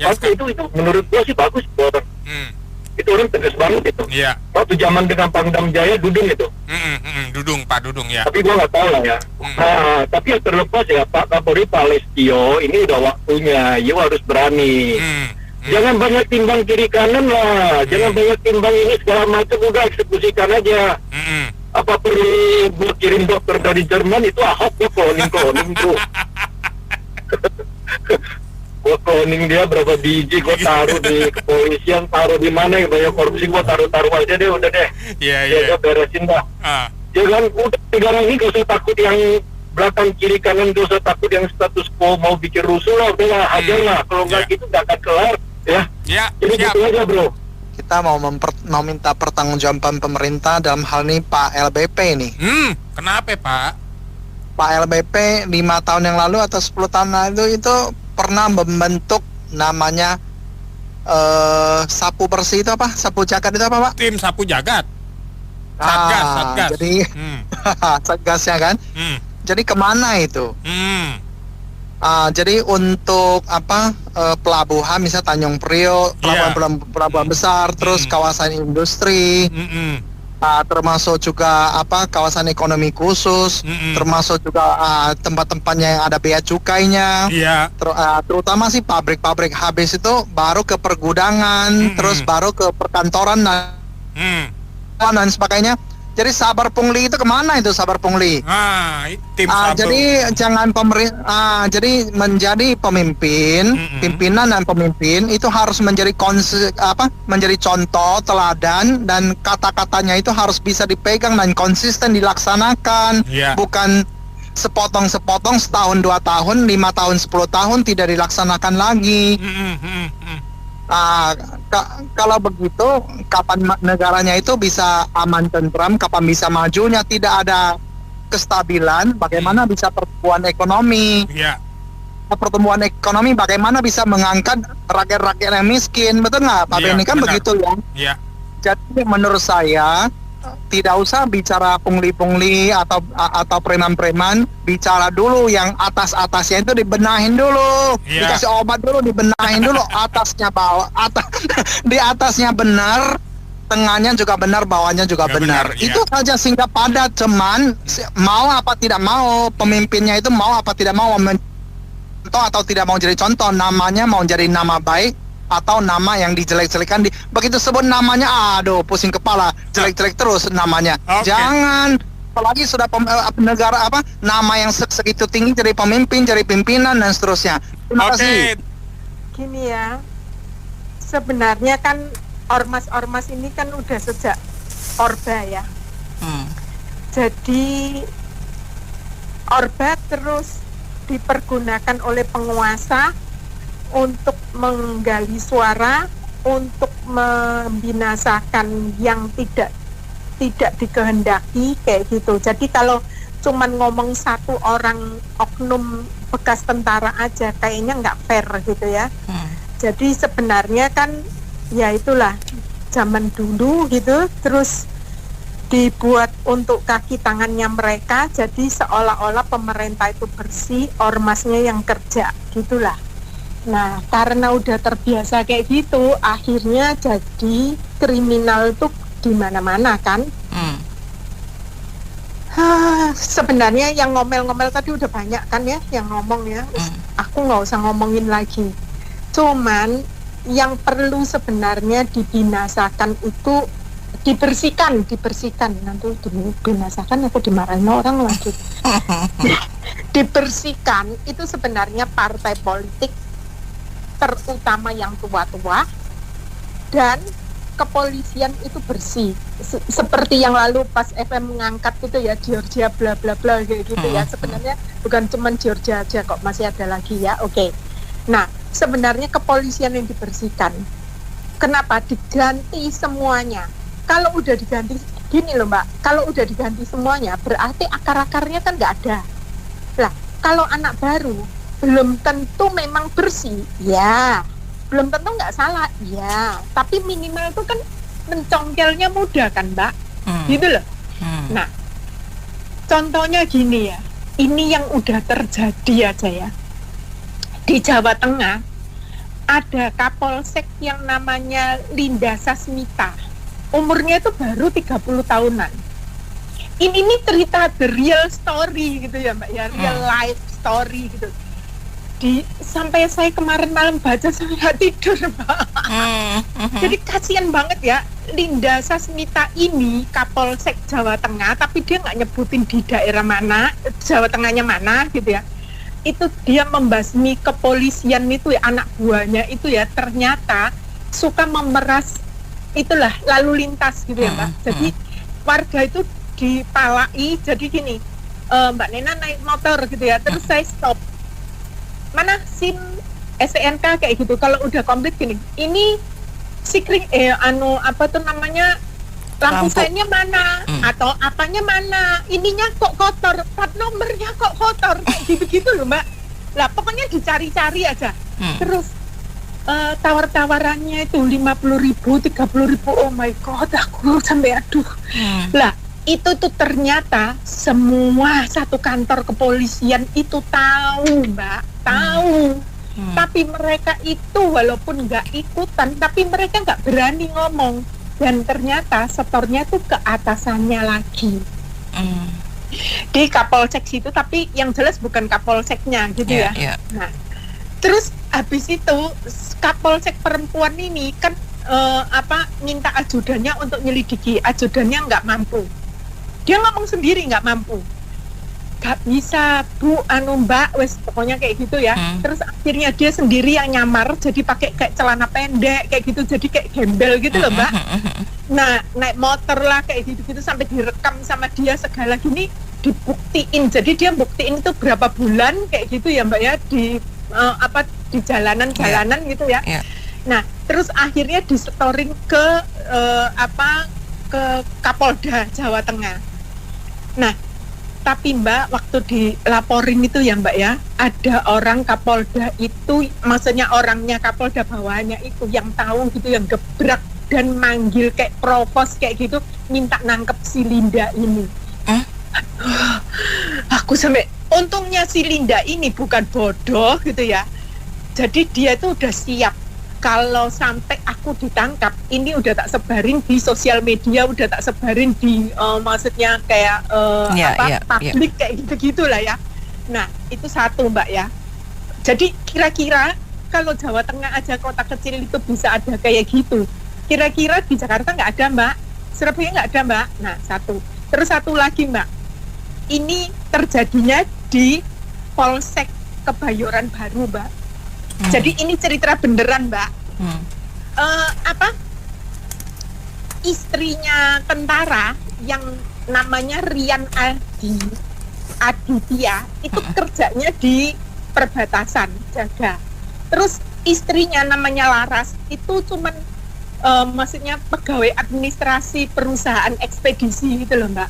Itu menurut gua sih bagus itu orang. Itu orang tegas banget itu. Iya. Waktu zaman dengan Pangdam Jaya Dudung itu. Pak Dudung ya. Tapi gua nggak tahu lah ya. Nah, tapi yang terlepas ya Pak Kapolri, Pak Lestio, ini udah waktunya, you harus berani. Jangan banyak timbang kiri kanan lah. Jangan banyak timbang ini segala macam, udah eksekusikan aja. Apa perlu gua kirim dokter dari Jerman itu Ahok ya cloning bro. Gue cloning dia berapa biji, gue taruh di kepolisian, taruh di mana yang banyak korupsi, gue taruh aja deh, udah deh. Iya. Beresin dah. Ya kan, udah negara ini gak usah takut yang belakang kiri kanan, gak usah takut yang status quo mau bikin rusuh lah, udah lah, aja lah. Kalau nggak gitu gak akan kelar, ya. Jadi gitu aja bro. Kita mau minta pertanggungjawaban pemerintah dalam hal ini Pak LBP ini. Kenapa Pak? Pak LBP 5 tahun yang lalu atau 10 tahun lalu itu pernah membentuk namanya Sapu Bersih itu apa? Sapu Jagat itu apa Pak? Tim Sapu Jagat. Satgas. Jadi Satgasnya kan. Jadi kemana itu? Jadi untuk pelabuhan, misalnya Tanjung Priok, pelabuhan besar, terus kawasan industri, termasuk juga kawasan ekonomi khusus, termasuk juga tempat-tempatnya yang ada bea cukainya, terutama sih pabrik-pabrik habis itu baru ke pergudangan, terus baru ke perkantoran dan sebagainya. Jadi sabar pungli itu kemana itu sabar pungli? Tim sabar. Jadi jangan jadi menjadi pemimpin, pimpinan dan pemimpin itu harus menjadi menjadi contoh teladan, dan kata-katanya itu harus bisa dipegang dan konsisten dilaksanakan, bukan sepotong-sepotong setahun 2 tahun 5 tahun 10 tahun tidak dilaksanakan lagi. Kalau begitu, kapan negaranya itu bisa aman tentram, kapan bisa majunya, tidak ada kestabilan, bagaimana bisa pertumbuhan ekonomi? Pertumbuhan ekonomi bagaimana bisa mengangkat rakyat-rakyat yang miskin, betul nggak, Pak Benny? Kan benar. Begitu ya. Jadi menurut saya tidak usah bicara pungli-pungli atau preman-preman, bicara dulu yang atas-atasnya itu dibenahin dulu, dikasih obat dulu, dibenahin dulu, atasnya di atasnya benar, tengahnya juga benar, bawahnya juga benar. Itu saja sehingga padat. Cuman mau apa tidak mau, pemimpinnya itu mau apa tidak mau mencontoh atau tidak mau jadi contoh, namanya mau jadi nama baik atau nama yang dijelek-jelekan, begitu sebut namanya, aduh pusing kepala, jelek-jelek terus namanya. Jangan, apalagi sudah negara nama yang segitu tinggi, jadi pemimpin, jadi pimpinan dan seterusnya. Terima kasih. Gini ya, sebenarnya kan ormas-ormas ini kan udah sejak Orba ya. Jadi Orba terus dipergunakan oleh penguasa untuk menggali suara, untuk membinasakan yang tidak dikehendaki, kayak gitu. Jadi kalau cuman ngomong satu orang oknum bekas tentara aja kayaknya nggak fair gitu ya. Jadi sebenarnya kan ya itulah zaman dulu gitu, terus dibuat untuk kaki tangannya mereka, jadi seolah-olah pemerintah itu bersih, ormasnya yang kerja gitulah. Nah, karena udah terbiasa kayak gitu, akhirnya jadi kriminal tuh di mana-mana kan. Sebenarnya yang ngomel-ngomel tadi udah banyak kan ya, yang ngomong ya. Aku nggak usah ngomongin lagi. Cuman yang perlu sebenarnya dibinasakan itu dibersihkan. Nanti dibinasakan aku dimarahin orang lagi. Dibersihkan itu sebenarnya partai politik, terutama yang tua-tua, dan kepolisian itu bersih. Seperti yang lalu pas FM mengangkat gitu ya, Georgia bla bla bla kayak gitu ya. Sebenarnya bukan cuma Georgia aja kok, masih ada lagi ya. Oke. Nah, sebenarnya kepolisian yang dibersihkan. Kenapa? Diganti semuanya. Kalau udah diganti, gini loh Mbak, kalau udah diganti semuanya berarti akar-akarnya kan nggak ada. Lah, kalau anak baru belum tentu memang bersih, ya. Belum tentu nggak salah, ya. Tapi minimal itu kan mencongkelnya mudah kan, Mbak? Gitu loh. Nah, contohnya gini ya. Ini yang udah terjadi aja ya. Di Jawa Tengah ada Kapolsek yang namanya Linda Sasmita. Umurnya itu baru 30 tahunan. Ini cerita the real story gitu ya, Mbak ya, real life story gitu. Sampai saya kemarin malam baca saya nggak tidur, Mbak. Jadi kasihan banget ya, Linda Sasmita ini Kapolsek Jawa Tengah, tapi dia nggak nyebutin di daerah mana, Jawa Tengahnya mana gitu ya. Itu dia membasmi kepolisian itu ya, anak buahnya itu ya, ternyata suka memeras itulah lalu lintas gitu ya, Mbak. Jadi warga itu dipalai, jadi gini, Mbak Nena naik motor gitu ya, terus saya stop. Mana SIM STNK kayak gitu, kalau udah komplit gini, ini sikring apa tuh namanya, lampu seinnya mana, atau apanya mana, ininya kok kotor, plat nomornya kok kotor, kayak gitu loh Mbak. Lah pokoknya dicari-cari aja. Terus tawar-tawarannya itu 50.000, 30.000, oh my god, aku sampai aduh. Lah itu tuh ternyata semua satu kantor kepolisian itu tahu, Mbak, tahu. Tapi mereka itu walaupun nggak ikutan, tapi mereka nggak berani ngomong. Dan ternyata setornya tuh ke atasannya lagi. Di Kapolsek situ, tapi yang jelas bukan Kapolseknya gitu ya. Nah, terus habis itu Kapolsek perempuan ini kan minta ajudannya untuk nyelidiki, ajudannya nggak mampu. Dia ngomong sendiri nggak mampu. Gak bisa Bu, Mbak, wes pokoknya kayak gitu ya. Terus akhirnya dia sendiri yang nyamar, jadi pakai kayak celana pendek kayak gitu, jadi kayak gembel gitu loh, Mbak. Nah, naik motor lah kayak gitu-gitu sampai direkam sama dia segala gini, dibuktiin. Jadi dia buktiin itu berapa bulan kayak gitu ya, Mbak ya, di di jalanan-jalanan gitu ya. Nah, terus akhirnya disetoring ke ke Kapolda Jawa Tengah. Nah, tapi Mbak, waktu dilaporin itu ya Mbak ya, ada orang Kapolda itu, maksudnya orangnya Kapolda bawahannya itu yang tahu gitu, yang gebrak dan manggil kayak provos kayak gitu, minta nangkep si Linda ini. Aku sampai, untungnya si Linda ini bukan bodoh gitu ya, jadi dia tuh udah siap. Kalau sampai aku ditangkap, ini udah tak sebarin di sosial media, udah tak sebarin di maksudnya kayak publik kayak gitu-gitu lah ya. Nah, itu satu Mbak ya. Jadi kira-kira kalau Jawa Tengah aja kota kecil itu bisa ada kayak gitu, kira-kira di Jakarta nggak ada Mbak, Surabaya nggak ada Mbak. Nah, satu. Terus satu lagi Mbak, ini terjadinya di Polsek Kebayoran Baru Mbak. Jadi ini cerita beneran Mbak. Istrinya tentara yang namanya Rian Aditya itu kerjanya di perbatasan jaga. Terus istrinya namanya Laras itu cuman maksudnya pegawai administrasi perusahaan ekspedisi gitu loh Mbak.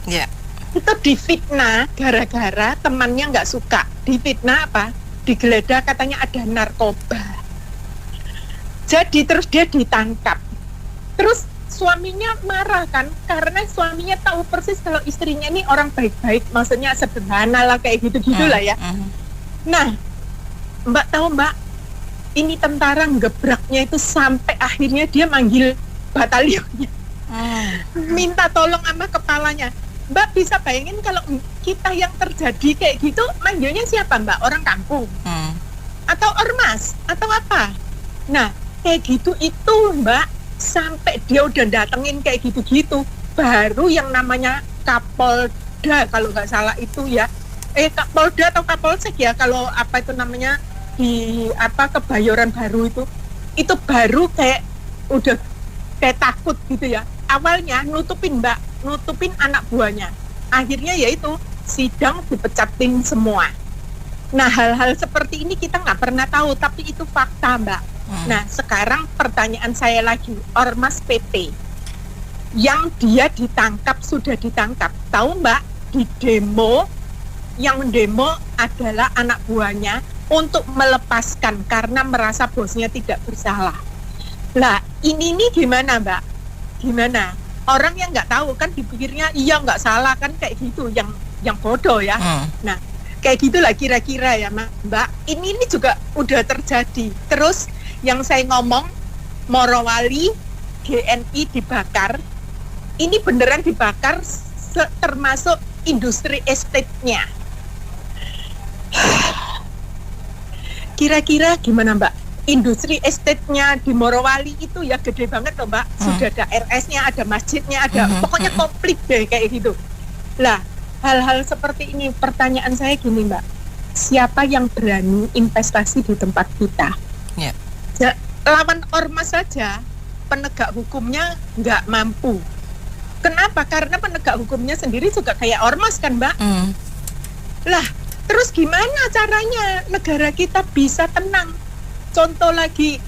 Itu difitnah gara-gara temannya nggak suka. Difitnah apa? Digeledah katanya ada narkoba. Jadi terus dia ditangkap. Terus suaminya marah kan, karena suaminya tahu persis kalau istrinya ini orang baik-baik, maksudnya sederhana lah kayak gitu-gitu lah ya. Nah, Mbak tahu Mbak, ini tentara gebraknya itu sampai akhirnya dia manggil batalionnya, minta tolong sama kepalanya. Mbak bisa bayangin kalau kita yang terjadi kayak gitu, manggilnya siapa Mbak? Orang kampung? Atau ormas? Atau apa? Nah, kayak gitu itu Mbak, sampai dia udah datengin kayak gitu-gitu, baru yang namanya Kapolda, kalau nggak salah itu ya, Kapolda atau Kapolsek ya, kalau apa itu namanya, di Kebayoran Baru itu baru kayak udah kayak takut gitu ya. Awalnya nutupin Mbak, nutupin anak buahnya. Akhirnya yaitu sidang dipecatin semua. Nah, hal-hal seperti ini kita nggak pernah tahu, tapi itu fakta Mbak. Nah, sekarang pertanyaan saya lagi, Ormas PP yang dia ditangkap, sudah ditangkap, tahu Mbak, di demo, yang demo adalah anak buahnya untuk melepaskan karena merasa bosnya tidak bersalah. Lah, ini nih gimana Mbak? Gimana? Orang yang nggak tahu kan dipikirnya iya nggak salah kan kayak gitu, yang bodoh ya. Nah, kayak gitulah kira-kira ya Mbak. Ini juga udah terjadi. Terus yang saya ngomong, Morowali, GNI dibakar. Ini beneran dibakar, termasuk industri estate-nya. Kira-kira gimana Mbak? Industri estate-nya di Morowali itu ya gede banget loh Mbak. Sudah ada RS-nya, ada masjidnya, ada pokoknya komplit deh kayak gitu. Lah, hal-hal seperti ini, pertanyaan saya gini Mbak, siapa yang berani investasi di tempat kita? Lawan ormas saja, penegak hukumnya nggak mampu. Kenapa? Karena penegak hukumnya sendiri juga kayak ormas kan Mbak. Lah, terus gimana caranya negara kita bisa tenang? Contoh lagi,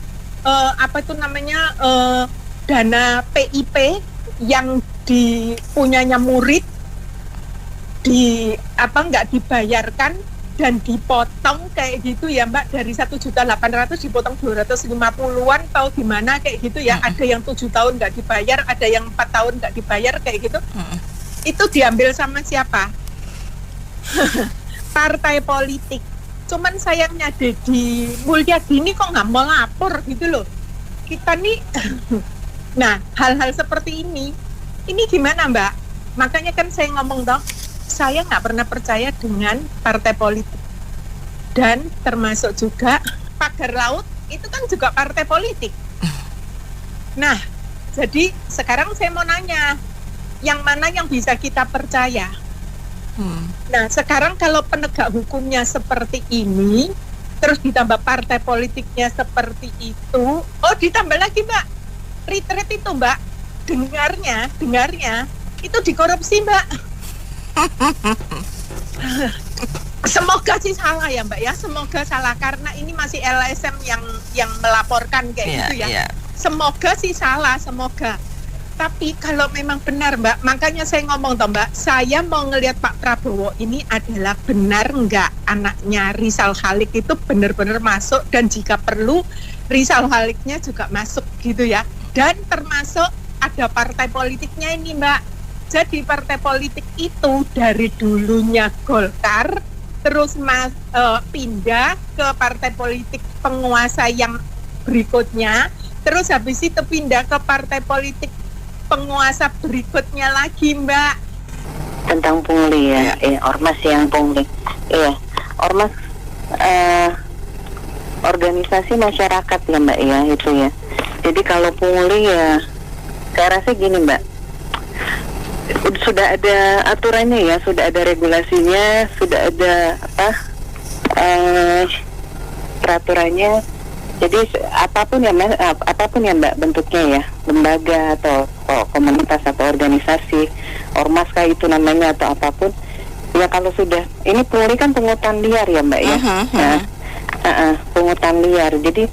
dana PIP yang dipunyanya murid nggak dibayarkan dan dipotong kayak gitu ya Mbak, dari 1.800.000 dipotong 250-an atau gimana kayak gitu ya. Ada yang 7 tahun nggak dibayar, ada yang 4 tahun nggak dibayar kayak gitu. itu diambil sama siapa? Partai politik. Cuman sayangnya Deddy Mulyadi ini kok nggak mau lapor gitu loh. Kita nih, nah hal-hal seperti ini gimana Mbak? Makanya kan saya ngomong dong, saya nggak pernah percaya dengan partai politik. Dan termasuk juga pagar laut itu kan juga partai politik. Nah, jadi sekarang saya mau nanya, yang mana yang bisa kita percaya? Nah, sekarang kalau penegak hukumnya seperti ini, terus ditambah partai politiknya seperti itu, oh ditambah lagi Mbak, retreat itu Mbak, dengarnya itu dikorupsi Mbak. Semoga sih salah ya Mbak ya, semoga salah karena ini masih LSM yang melaporkan kayak gitu ya. Semoga sih salah, semoga. Tapi kalau memang benar Mbak, makanya saya ngomong toh Mbak, saya mau ngelihat Pak Prabowo ini adalah benar nggak anaknya Rizal Khalik itu benar-benar masuk, dan jika perlu Rizal Khaliknya juga masuk gitu ya. Dan termasuk ada partai politiknya ini Mbak. Jadi partai politik itu dari dulunya Golkar, terus pindah ke partai politik penguasa yang berikutnya, terus habis itu pindah ke partai politik penguasa berikutnya lagi Mbak. Tentang pungli ya, ormas yang pungli. Iya, ormas organisasi masyarakat ya Mbak ya, itu ya. Jadi kalau pungli ya, saya rasa gini Mbak, sudah ada aturannya ya, sudah ada regulasinya, sudah ada peraturannya. Jadi apapun ya Mbak bentuknya ya, lembaga atau komunitas atau organisasi, ormas kayak itu namanya atau apapun, ya kalau sudah ini pungli kan pungutan liar ya Mbak ya. Pungutan liar. Jadi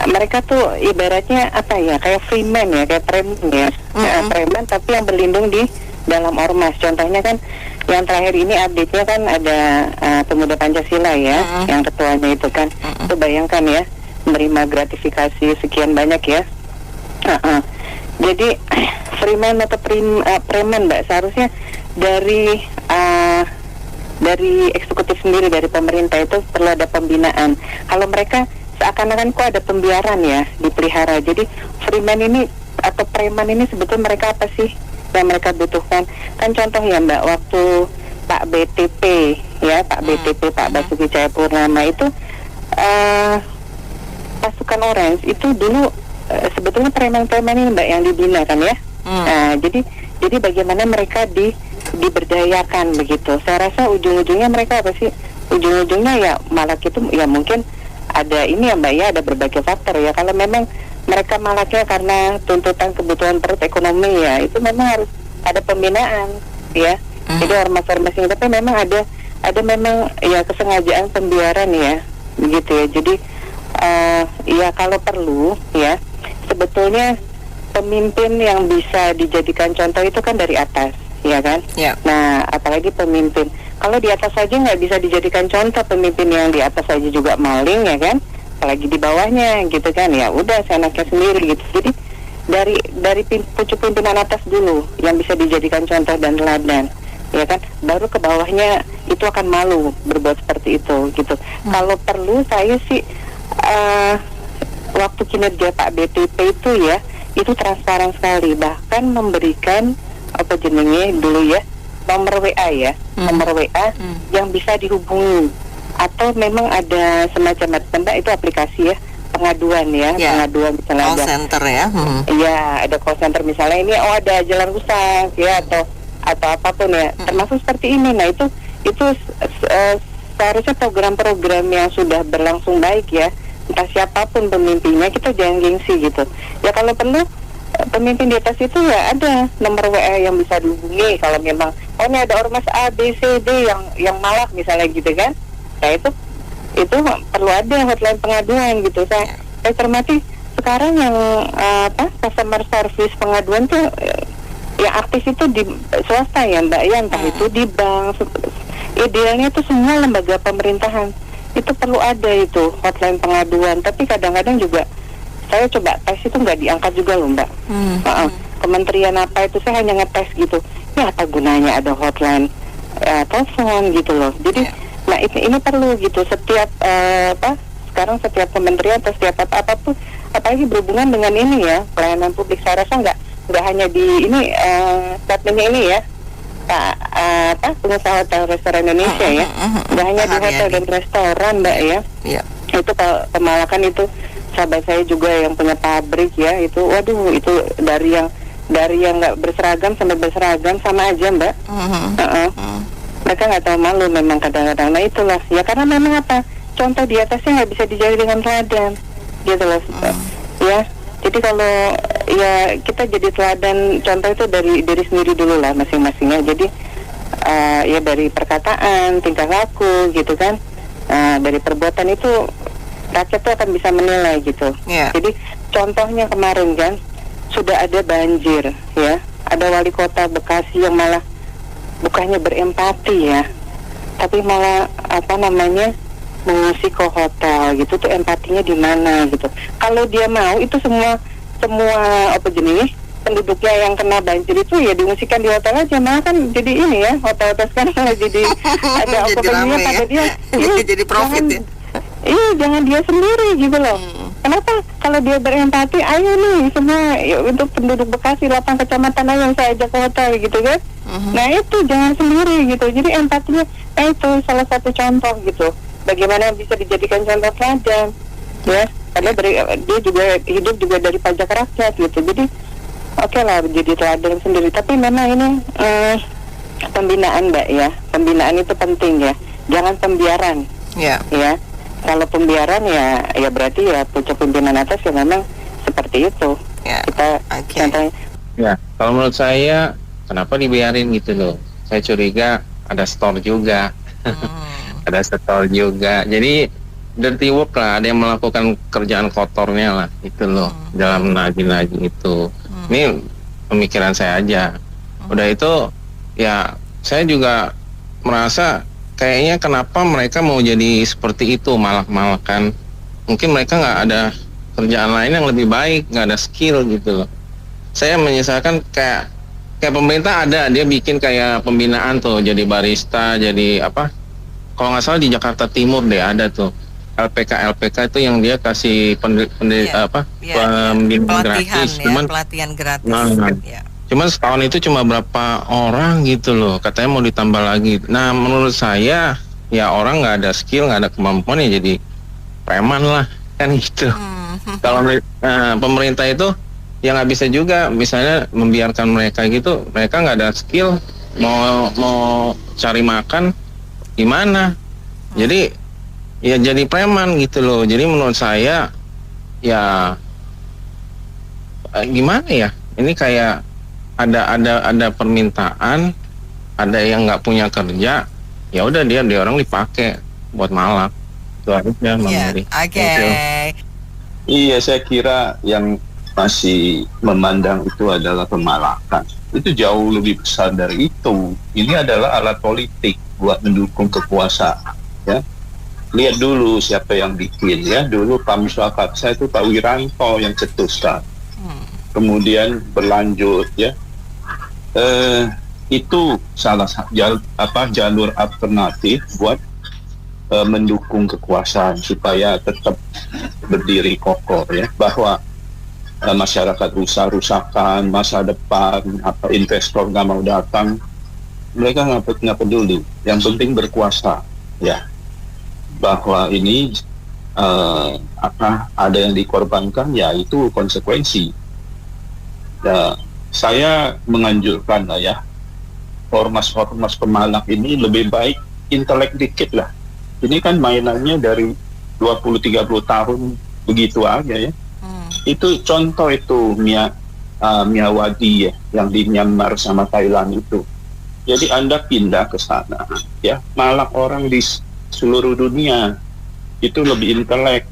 mereka tuh ibaratnya apa ya, kayak freeman ya, kayak preman ya, preman tapi yang berlindung di dalam ormas. Contohnya kan yang terakhir ini update-nya kan ada Pemuda Pancasila ya, yang ketuanya itu kan, itu bayangkan ya, menerima gratifikasi sekian banyak ya. Jadi freeman atau preman Mbak, seharusnya dari eksekutif sendiri, dari pemerintah itu perlu ada pembinaan. Kalau mereka seakan-akan kok ada pembiaran ya, dipelihara. Jadi freeman ini atau preman ini sebetulnya mereka apa sih yang mereka butuhkan? Kan contoh ya Mbak, waktu Pak BTP ya, Pak BTP, Pak Basuki Cahayapurnama itu pasukan Orange itu dulu sebetulnya preman-preman ini Mbak yang dibina kan ya. Nah, jadi bagaimana mereka diberdayakan begitu. Saya rasa ujung-ujungnya mereka apa sih? Ujung-ujungnya ya malak itu ya mungkin ada ini ya Mbak ya, ada berbagai faktor ya. Kalau memang mereka malaknya karena tuntutan kebutuhan perut ekonomi ya, itu memang harus ada pembinaan ya. Jadi ormas-ormas ini, tapi memang ada memang ya kesengajaan pembiaran ya, begitu ya. Jadi ya kalau perlu ya, sebetulnya pemimpin yang bisa dijadikan contoh itu kan dari atas, ya kan? Nah, apalagi pemimpin. Kalau di atas saja nggak bisa dijadikan contoh, pemimpin yang di atas saja juga maling, ya kan? Apalagi di bawahnya, gitu kan? Ya udah, seenaknya sendiri gitu. Jadi dari pucuk pimpinan atas dulu yang bisa dijadikan contoh dan teladan, ya kan? Baru ke bawahnya itu akan malu berbuat seperti itu, gitu. Kalau perlu saya sih waktu kinerja Pak BTP itu ya, itu transparan sekali, bahkan memberikan apa jenenge dulu ya, nomor WA ya, nomor WA yang bisa dihubungi, atau memang ada semacam itu aplikasi ya, pengaduan ya, pengaduan misalnya call center ya. Iya, ada call center misalnya ini ada jalan rusak ya, atau apapun ya, termasuk seperti ini. Nah itu seharusnya program-program yang sudah berlangsung baik ya, entah siapapun pemimpinnya, kita jangan gengsi gitu. Ya kalau perlu pemimpin di atas itu ya ada nomor WA yang bisa dihubungi kalau memang ini ada ormas A, B, C, D yang malak misalnya gitu kan. Nah itu perlu ada hotline pengaduan gitu. Saya cermati sekarang yang customer service pengaduan tuh yang aktif itu di swasta ya Mbak ya, entah itu di bank. Idealnya itu semua lembaga pemerintahan itu perlu ada itu hotline pengaduan, tapi kadang-kadang juga saya coba tes itu nggak diangkat juga loh Mbak. Kementerian apa itu saya hanya ngetes gitu, ya apa gunanya ada hotline telepon gitu loh. Jadi nah ini perlu gitu setiap sekarang setiap kementerian atau setiap apapun, apalagi berhubungan dengan ini ya, pelayanan publik. Saya rasa nggak hanya di ini statementnya ini ya, pengusaha hotel restoran Indonesia ya, nggak hanya di hotel dan restoran Mbak ya. Itu Pemalakan itu sahabat saya juga yang punya pabrik ya, itu waduh itu dari yang nggak berseragam sampai berseragam sama aja Mbak. Mereka nggak tahu malu memang kadang-kadang. Nah itulah ya, karena memang apa, contoh di atasnya nggak bisa dijadikan teladan gitu loh ya. Jadi kalau ya kita jadi teladan, contoh itu dari diri sendiri dulu lah masing-masingnya. Jadi ya dari perkataan, tingkah laku gitu kan, dari perbuatan itu rakyat tuh akan bisa menilai gitu. Jadi contohnya kemarin kan sudah ada banjir ya, ada wali kota Bekasi yang malah bukannya berempati ya, tapi malah mengungsi ke hotel gitu. Tuh empatinya di mana gitu. Kalau dia mau itu semua penduduknya yang kena banjir itu ya diungsikan di hotel aja, malah kan jadi ini ya, hotel-hotel sekarang malah jadi ada okupansinya pada dia. Jadi profit ya. Iya, jangan dia sendiri gitu loh. Kenapa? Kalau dia berempati, ayo nih semua ya, untuk penduduk Bekasi 8 kecamatan ayo yang saya ajak ke hotel gitu kan. Nah itu jangan sendiri gitu. Jadi empatinya itu salah satu contoh gitu. Bagaimana bisa dijadikan contoh teladan ya, karena dia juga hidup juga dari pajak rakyat gitu. Jadi oke lah jadi teladan sendiri. Tapi memang ini pembinaan Mbak ya, pembinaan itu penting ya, jangan pembiaran ya. Kalau pembiaran ya berarti ya pucuk pimpinan atas ya memang seperti itu. Kita contohnya. Ya, kalau menurut saya kenapa dibiarin gitu loh? Saya curiga ada store juga. Ada store juga. Jadi dirty work lah, ada yang melakukan kerjaan kotornya lah itu loh, dalam nagi-nagi itu. Ini pemikiran saya aja. Udah itu ya saya juga merasa kayaknya kenapa mereka mau jadi seperti itu, malak-malakan. Mungkin mereka nggak ada kerjaan lain yang lebih baik, nggak ada skill gitu loh. Saya menyesalkan kayak pemerintah ada, dia bikin kayak pembinaan tuh, jadi barista, jadi apa? Kalau nggak salah di Jakarta Timur deh ada tuh LPK itu yang dia kasih pembinaan gratis, pelatihan gratis. Cuman setahun itu cuma berapa orang gitu loh, katanya mau ditambah lagi. Nah menurut saya ya orang nggak ada skill, nggak ada kemampuan ya jadi preman lah kan gitu. Kalau pemerintah itu ya nggak bisa juga, misalnya membiarkan mereka gitu, mereka nggak ada skill, mau cari makan gimana? Jadi ya jadi preman gitu loh. Jadi menurut saya ya gimana ya? Ini kayak ada permintaan, ada yang nggak punya kerja, ya udah dia orang dipakai buat malak. Itu aja Mary. Iya, saya kira yang masih memandang itu adalah pemalakan. Itu jauh lebih besar dari itu. Ini adalah alat politik buat mendukung kekuasaan. Ya, lihat dulu siapa yang bikin ya. Dulu Pak Muswakab saya itu Pak Wiranto yang cetuskan. Kemudian berlanjut ya. Itu salah satu jalur alternatif buat mendukung kekuasaan supaya tetap berdiri kokoh ya, bahwa masyarakat rusak-rusakan masa depan, investor nggak mau datang, mereka nggak peduli, yang penting berkuasa ya, bahwa ini ada yang dikorbankan ya itu konsekuensi. Saya menganjurkan lah ya, ormas-ormas pemalak ini lebih baik intelek dikit lah. Ini kan mainannya dari 20-30 tahun begitu aja ya. Itu contoh itu Miyawadi ya, yang di Myanmar sama Thailand itu. Jadi Anda pindah ke sana ya, malak orang di seluruh dunia itu lebih intelek.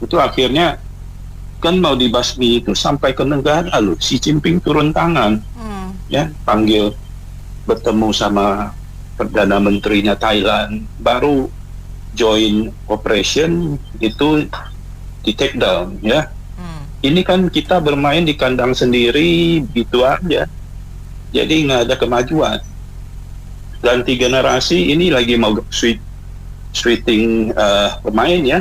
Itu akhirnya kan mau dibasmi itu sampai ke negara loh. Xi Jinping turun tangan ya, panggil bertemu sama Perdana Menterinya Thailand, baru joint operation itu di take down ya. Ini kan kita bermain di kandang sendiri gitu aja. Jadi nggak ada kemajuan. Ganti generasi ini lagi mau switching pemain ya.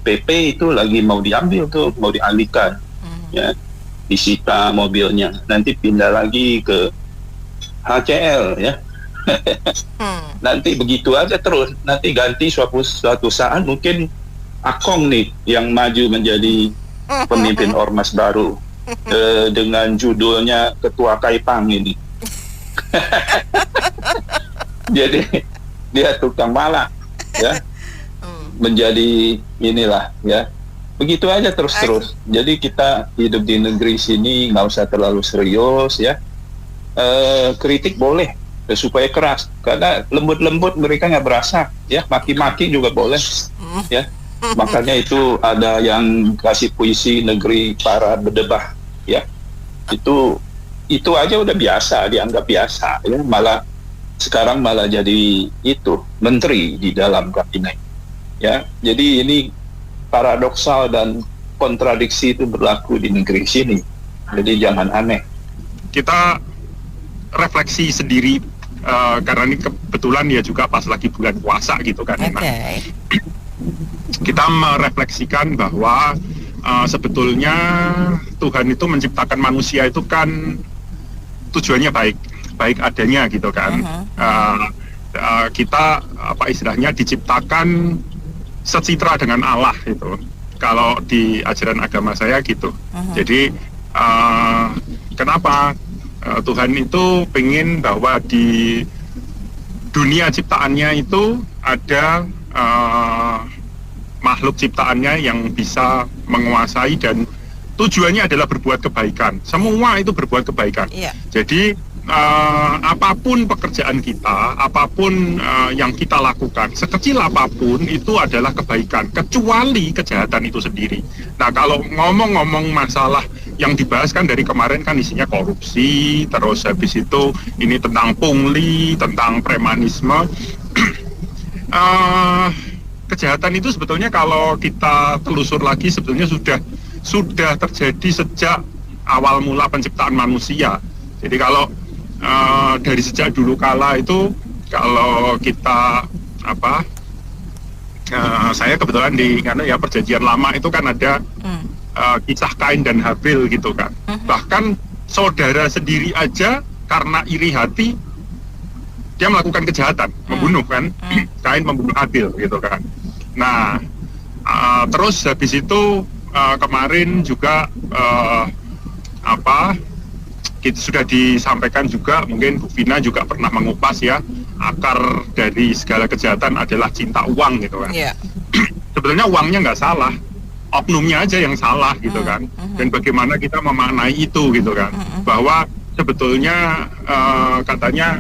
PP itu lagi mau diambil tuh, mau dialihkan, ya, disita mobilnya. Nanti pindah lagi ke HCL ya. Nanti begitu aja terus. Nanti ganti suatu saat mungkin Akong nih yang maju menjadi pemimpin ormas baru dengan judulnya Ketua Kaipang ini. Jadi dia tukang malak ya, menjadi inilah ya. Begitu aja terus. Jadi kita hidup di negeri sini nggak usah terlalu serius ya. Kritik boleh supaya keras, karena lembut-lembut mereka nggak berasa ya. Maki-maki juga boleh ya. Makanya itu ada yang kasih puisi negeri para berdebah ya. Itu aja udah biasa, dianggap biasa ya. Malah sekarang malah jadi itu menteri di dalam kabinet ya. Jadi ini paradoksal dan kontradiksi itu berlaku di negeri sini. Jadi jangan aneh. Kita refleksi sendiri karena ini kebetulan ya juga pas lagi bulan puasa gitu kan. Okay. Kita merefleksikan bahwa sebetulnya Tuhan itu menciptakan manusia itu kan tujuannya baik adanya gitu kan. Kita apa istilahnya diciptakan secitra dengan Allah gitu. Kalau di ajaran agama saya gitu. Jadi kenapa Tuhan itu pengen bahwa di dunia ciptaannya itu ada makhluk ciptaannya yang bisa menguasai dan tujuannya adalah berbuat kebaikan. Semua itu berbuat kebaikan. Jadi apapun pekerjaan kita, apapun yang kita lakukan, sekecil apapun itu adalah kebaikan, kecuali kejahatan itu sendiri. Nah, kalau ngomong-ngomong masalah yang dibahas kan dari kemarin kan isinya korupsi, terus habis itu ini tentang pungli, tentang premanisme. Kejahatan itu sebetulnya kalau kita telusur lagi sebetulnya sudah terjadi sejak awal mula penciptaan manusia. Jadi kalau dari sejak dulu kala itu kalau kita saya kebetulan di perjanjian lama itu kan ada kisah Kain dan Habil gitu kan. Bahkan saudara sendiri aja karena iri hati dia melakukan kejahatan, membunuh kan. Kain membunuh Habil gitu kan. Nah, terus habis itu kemarin juga kita sudah disampaikan juga, mungkin Bu Vina juga pernah mengupas ya, akar dari segala kejahatan adalah cinta uang gitu kan. Sebetulnya uangnya nggak salah, oknumnya aja yang salah gitu kan. Dan bagaimana kita memaknai itu gitu kan, bahwa sebetulnya katanya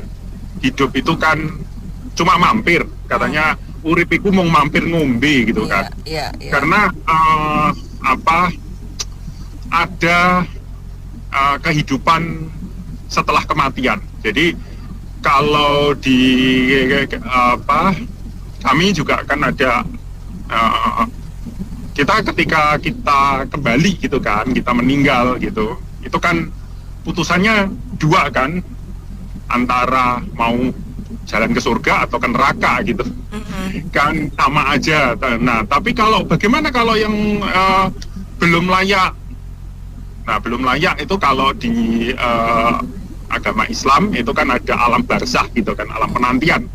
hidup itu kan cuma mampir, katanya urip iku mau mampir ngombe gitu kan. Karena ada kehidupan setelah kematian. Jadi kalau di kami juga kan ada kita ketika kita kembali gitu kan, kita meninggal gitu, itu kan putusannya dua kan, antara mau jalan ke surga atau ke neraka gitu. Kan sama aja. Nah, tapi bagaimana kalau yang belum layak? Nah, belum layak itu kalau di agama Islam itu kan ada alam barzah gitu kan, alam penantian.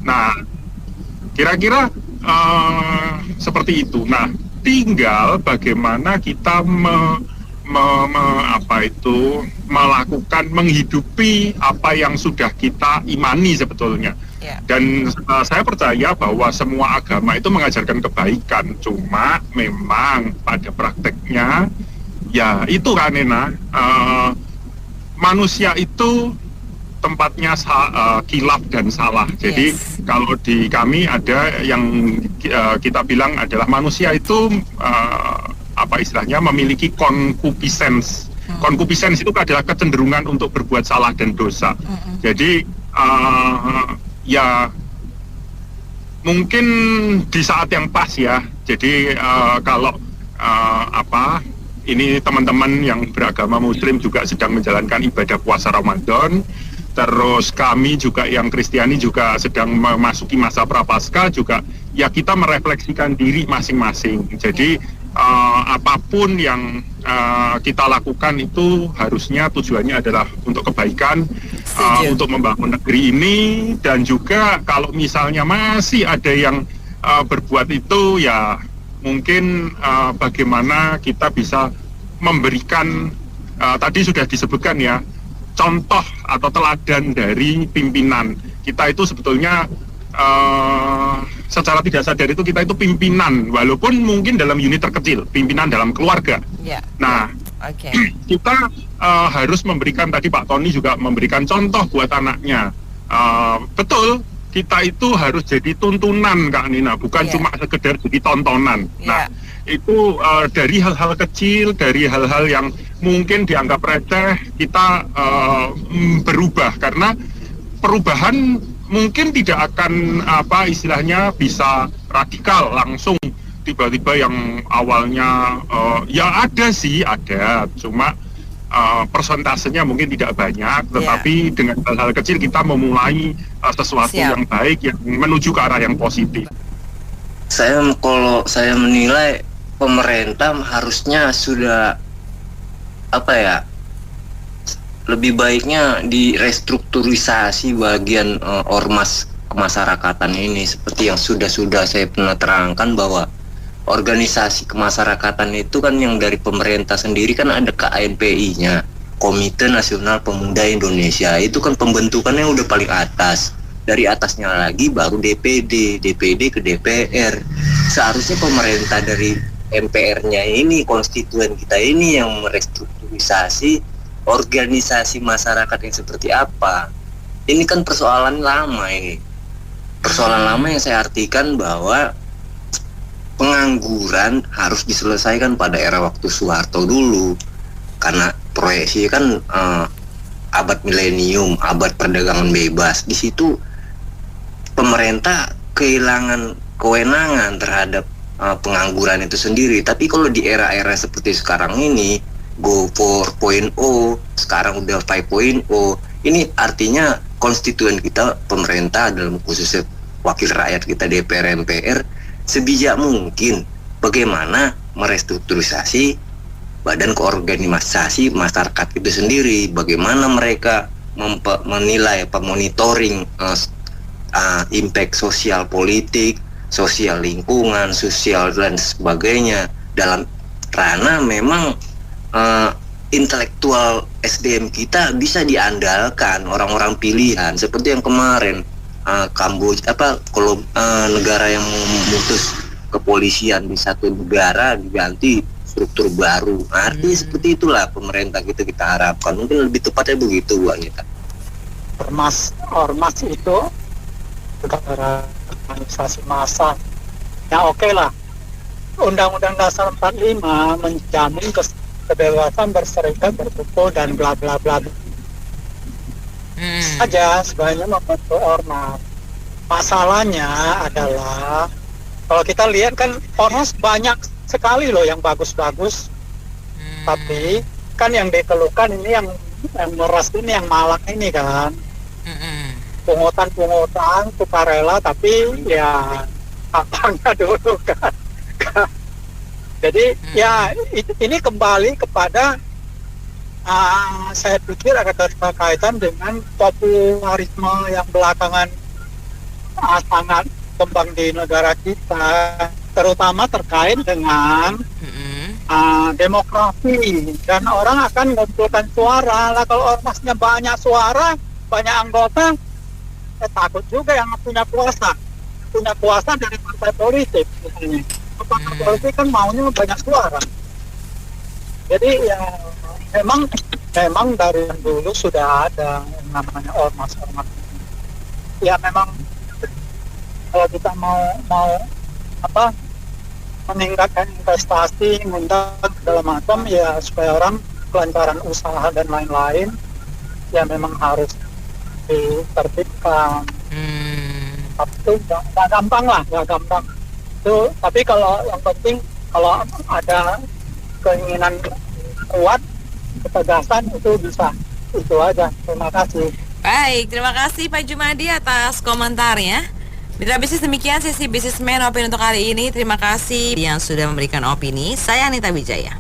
Nah, kira-kira seperti itu. Nah, tinggal bagaimana kita melakukan, menghidupi apa yang sudah kita imani sebetulnya. Dan saya percaya bahwa semua agama itu mengajarkan kebaikan, cuma memang pada prakteknya ya itu kan manusia itu tempatnya kilaf dan salah. Jadi kalau di kami ada yang kita bilang adalah manusia itu istilahnya memiliki concupiscence. Concupiscence itu adalah kecenderungan untuk berbuat salah dan dosa. Jadi ya mungkin di saat yang pas ya. Jadi kalau ini teman-teman yang beragama Muslim juga sedang menjalankan ibadah puasa Ramadan. Terus kami juga yang Kristiani juga sedang memasuki masa prapaskah juga, ya kita merefleksikan diri masing-masing. Jadi apapun yang kita lakukan itu harusnya tujuannya adalah untuk kebaikan, untuk membangun negeri ini. Dan juga kalau misalnya masih ada yang berbuat itu, ya mungkin bagaimana kita bisa memberikan, tadi sudah disebutkan ya, contoh atau teladan dari pimpinan kita itu sebetulnya secara tidak sadar itu kita itu pimpinan, walaupun mungkin dalam unit terkecil, pimpinan dalam keluarga. Nah, kita harus memberikan, tadi Pak Tony juga memberikan contoh buat anaknya. Betul, kita itu harus jadi tuntunan Kak Nina, bukan cuma sekedar jadi tontonan. Nah, itu dari hal-hal kecil, dari hal-hal yang mungkin dianggap receh, kita berubah, karena perubahan mungkin tidak akan istilahnya bisa radikal langsung tiba-tiba yang awalnya ya ada, cuma persentasenya mungkin tidak banyak, tetapi dengan hal-hal kecil kita memulai sesuatu yang baik, yang menuju ke arah yang positif. Kalau saya menilai pemerintah harusnya sudah lebih baiknya direstrukturisasi bagian ormas kemasyarakatan ini, seperti yang sudah saya pernah terangkan bahwa organisasi kemasyarakatan itu kan yang dari pemerintah sendiri kan ada KNPI-nya, Komite Nasional Pemuda Indonesia, itu kan pembentukannya udah paling atas. Dari atasnya lagi baru DPD ke DPR. Seharusnya pemerintah dari MPR-nya ini, konstituen kita ini yang merestrukturisasi organisasi masyarakat yang seperti apa. Ini kan persoalan lama ini. Persoalan lama yang saya artikan bahwa pengangguran harus diselesaikan pada era waktu Soeharto dulu. Karena proyeksi kan abad milenium, abad perdagangan bebas. Di situ pemerintah kehilangan kewenangan terhadap pengangguran itu sendiri. Tapi kalau di era-era seperti sekarang ini, Go 4.0, sekarang udah 5.0, ini artinya konstituen kita, pemerintah dalam khususnya wakil rakyat kita DPR MPR, sebijak mungkin bagaimana merestrukturisasi badan koorganisasi masyarakat itu sendiri, bagaimana mereka menilai, monitoring impact sosial politik, sosial lingkungan, sosial dan sebagainya dalam ranah memang intelektual SDM kita bisa diandalkan, orang-orang pilihan seperti yang kemarin Kamboja kalau negara yang memutus kepolisian di satu negara diganti struktur baru. Artinya seperti itulah pemerintah kita harapkan. Mungkin lebih tepatnya begitu Bu Anita. Ormas itu organisasi massa. Ya oke lah. Undang-Undang Dasar 45 menjamin kebebasan berserikat, berkumpul dan bla bla bla. Saja sebenarnya membentuk ormas. Masalahnya adalah kalau kita lihat kan ormas banyak sekali loh yang bagus-bagus, tapi kan yang dikeluhkan ini yang meras ini, yang malak ini kan, pungutan sukarela, tapi ya apanya dulu kan. Jadi ya ini kembali kepada saya pikir ada keterkaitan dengan popularisme yang belakangan sangat kembang di negara kita, terutama terkait dengan demokrasi, dan orang akan mengumpulkan suara. Lah kalau ormasnya banyak suara, banyak anggota, takut juga yang punya kuasa dari partai politik misalnya. Partai politik kan maunya banyak suara. Jadi ya memang dari dulu sudah ada yang namanya ormas. Ya memang kalau kita mau meningkatkan investasi, ngundang segala macam, ya supaya orang kelancaran usaha dan lain-lain, ya memang harus ditertibkan. Tapi itu nggak gampang. Itu, tapi kalau yang penting kalau ada keinginan kuat, ketegasan itu bisa. Itu aja. Terima kasih. Baik, terima kasih Pak Jumadi atas komentarnya. Mitra bisnis, demikian sesi Businessman Opini untuk hari ini. Terima kasih yang sudah memberikan opini. Saya Anita Wijaya.